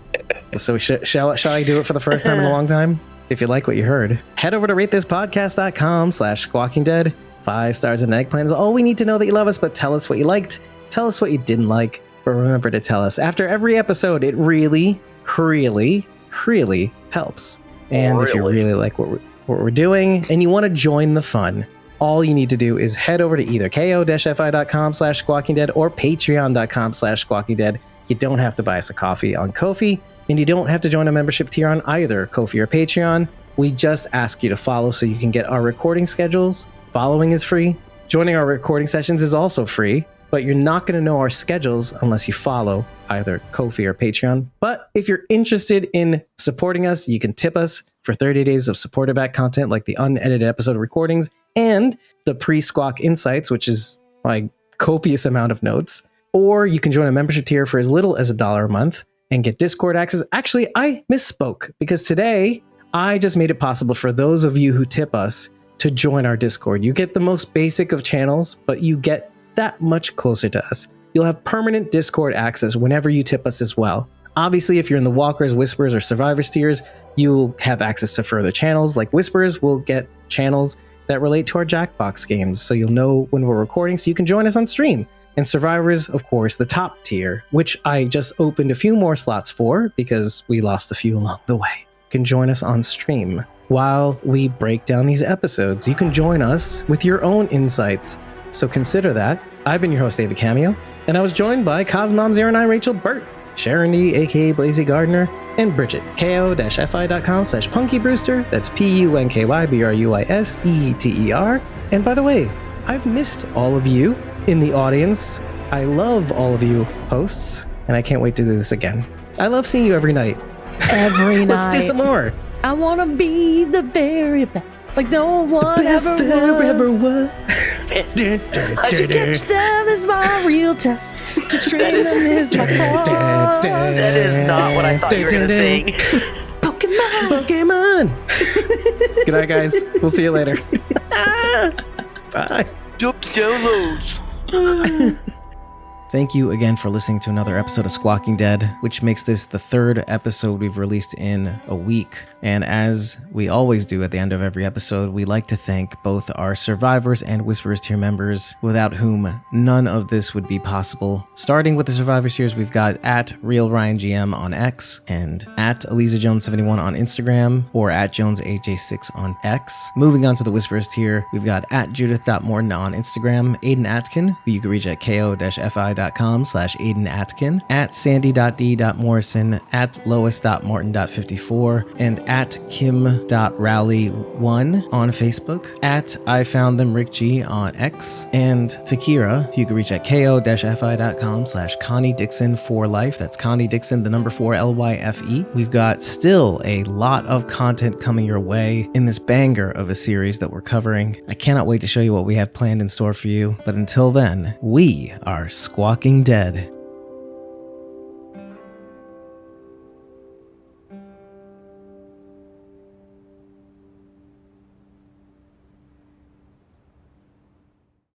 So shall I do it for the first time in a long time? If you like what you heard, head over to ratethispodcast.com/squawkingdead. 5 stars and an eggplant is all we need to know that you love us, but tell us what you liked. Tell us what you didn't like. But remember to tell us after every episode. It really, really, really helps. And if you Really? really like what we're doing and you want to join the fun, all you need to do is head over to either ko-fi.com/squawkingdead or patreon.com/squawkingdead. You don't have to buy us a coffee on Ko-fi, and you don't have to join a membership tier on either Ko-fi or Patreon. We just ask you to follow so you can get our recording schedules. Following is free. Joining our recording sessions is also free, but you're not going to know our schedules unless you follow either Ko-fi or Patreon. But if you're interested in supporting us, you can tip us for 30 days of supporter back content like the unedited episode recordings and the pre-squawk insights, which is like copious amount of notes. Or you can join a membership tier for as little as $1 a month and get Discord access. Actually, I misspoke because today I just made it possible for those of you who tip us to join our Discord. You get the most basic of channels, but you get that much closer to us. You'll have permanent Discord access whenever you tip us as well. Obviously, if you're in the Walkers, Whisperers, or Survivors tiers, you'll have access to further channels. Like Whisperers will get channels that relate to our Jackbox games, so you'll know when we're recording, so you can join us on stream. And Survivors, of course, the top tier, which I just opened a few more slots for because we lost a few along the way. You can join us on stream while we break down these episodes. You can join us with your own insights, so consider that. I've been your host, David Cameo, and I was joined by Cosmom09 Rachel Burt, Sharon D, aka Blazy Gardner, and Bridget, ko-fi.com/Punky Brewster. That's PUNKYBRUISETER. And by the way, I've missed all of you in the audience. I love all of you hosts, and I can't wait to do this again. I love seeing you every night. Every night. Let's do some more. I want to be the very best. Like no one Best ever there ever was. was. To catch them is my real test. To train them is my cause. That is not what I thought you were going to sing. Pokemon. Good night, guys. We'll see you later. Bye. Jump downloads. Thank you again for listening to another episode of Squawking Dead, which makes this the 3rd episode we've released in a week. And as we always do at the end of every episode, we like to thank both our Survivors and Whisperers tier members, without whom none of this would be possible. Starting with the Survivors tiers, we've got at RealRyanGM on X, and at ElizaJones71 on Instagram, or at JonesAJ6 on X. Moving on to the Whisperers tier, we've got at Judith.Morton on Instagram, Aiden Atkin, who you can reach at ko-fi.com/Aiden Atkin, at Sandy.D.Morrison, at Lois.Morton.54, and at Kim.Rowley1 on Facebook, at I Found Them Rick G on X, and to Kira, you can reach at ko-fi.com/Connie Dixon for life. That's Connie Dixon, the number 4 LYFE. We've got still a lot of content coming your way in this banger of a series that we're covering. I cannot wait to show you what we have planned in store for you. But until then, we are Squawking Dead.